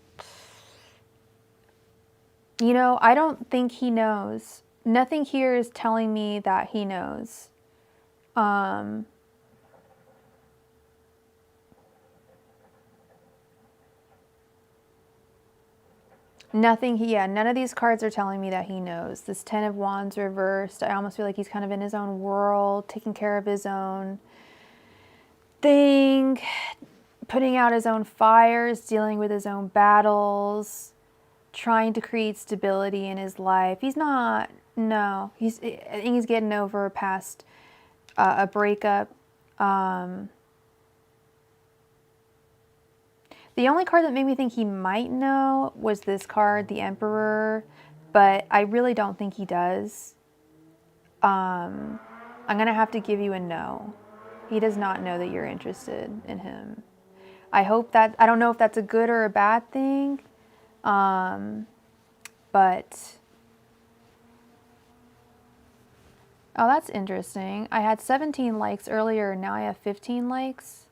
You know, I don't think he knows. Nothing here is telling me that he knows. None of these cards are telling me that he knows. This 10 of Wands reversed, I almost feel like he's kind of in his own world, taking care of his own thing, putting out his own fires, dealing with his own battles, trying to create stability in his life. He's not, no. I think he's getting over past a breakup. The only card that made me think he might know was this card, the Emperor, but I really don't think he does. I'm going to have to give you a no. He does not know that you're interested in him. I hope that, I don't know if that's a good or a bad thing, but, oh, that's interesting. I had 17 likes earlier, and now I have 15 likes.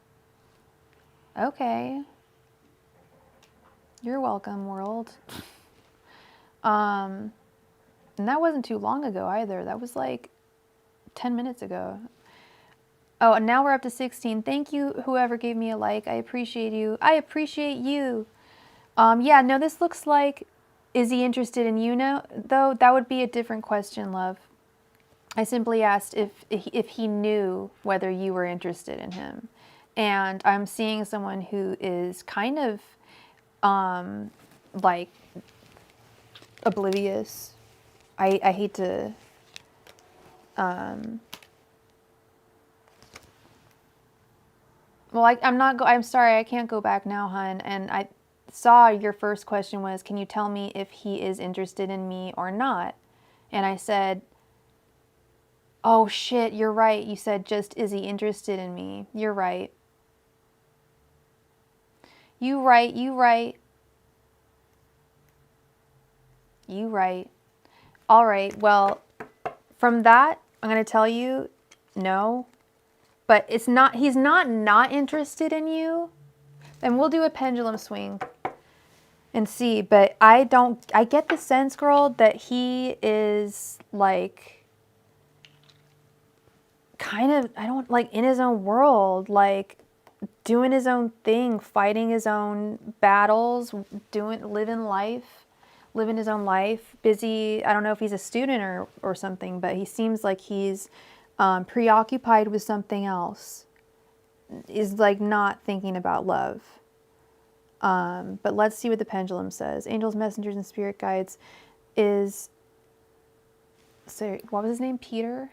Okay. You're welcome, world. And that wasn't too long ago either. That was like 10 minutes ago. Oh, and now we're up to 16. Thank you, whoever gave me a like. I appreciate you. I appreciate you. Yeah, no, this looks like, is he interested in you now? Though that would be a different question, love. I simply asked if he knew whether you were interested in him. And I'm seeing someone who is kind of like oblivious. I hate to well, Well, I'm sorry, I can't go back now, hun. And I saw your first question was, can you tell me if he is interested in me or not? And I said, oh shit, you're right. You said just, is he interested in me? You're right. You right. All right, well, from that, I'm going to tell you, no. But he's not interested in you. And we'll do a pendulum swing and see. But I get the sense, girl, that he is like kind of, I don't like in his own world, like doing his own thing, fighting his own battles, living his own life, busy. I don't know if he's a student or something, but he seems like he's preoccupied with something else. Is like not thinking about love. But let's see what the pendulum says. Angels, messengers, and spirit guides is, so what was his name? Peter?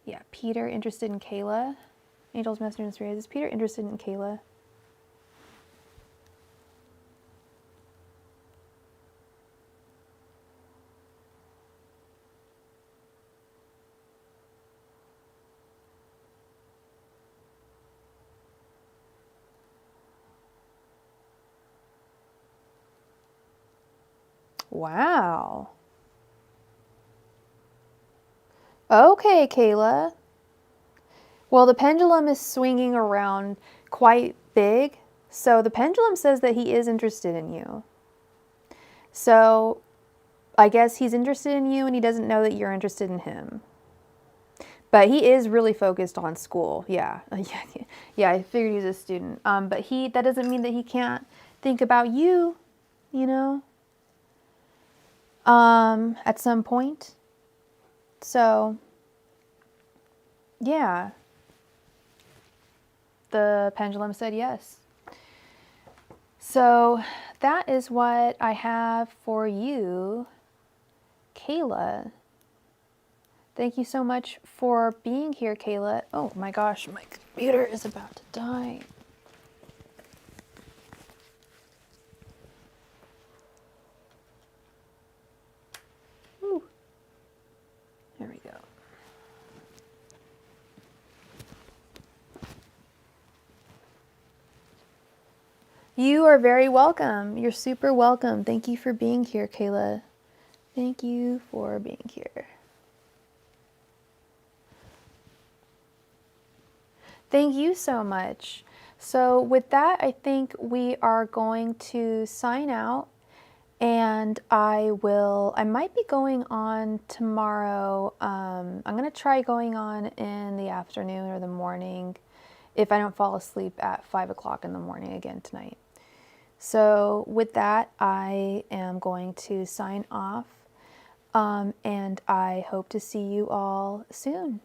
Yeah, Peter interested in Kayla. Angels, messengers, and spirit guides. Is Peter interested in Kayla? Wow. Okay, Kayla. Well, the pendulum is swinging around quite big. So the pendulum says that he is interested in you. So I guess he's interested in you and he doesn't know that you're interested in him. But he is really focused on school. Yeah. Yeah, I figured he's a student. But that doesn't mean that he can't think about you, you know, at some point. So, yeah. The pendulum said yes. So that is what I have for you, Kayla. Thank you so much for being here, Kayla. Oh my gosh, my computer is about to die. Woo. There we go. You are very welcome. You're super welcome. Thank you for being here, Kayla. Thank you for being here. Thank you so much. So with that, I think we are going to sign out, and I might be going on tomorrow. I'm going to try going on in the afternoon or the morning if I don't fall asleep at 5 o'clock in the morning again tonight. So with that, I am going to sign off, and I hope to see you all soon.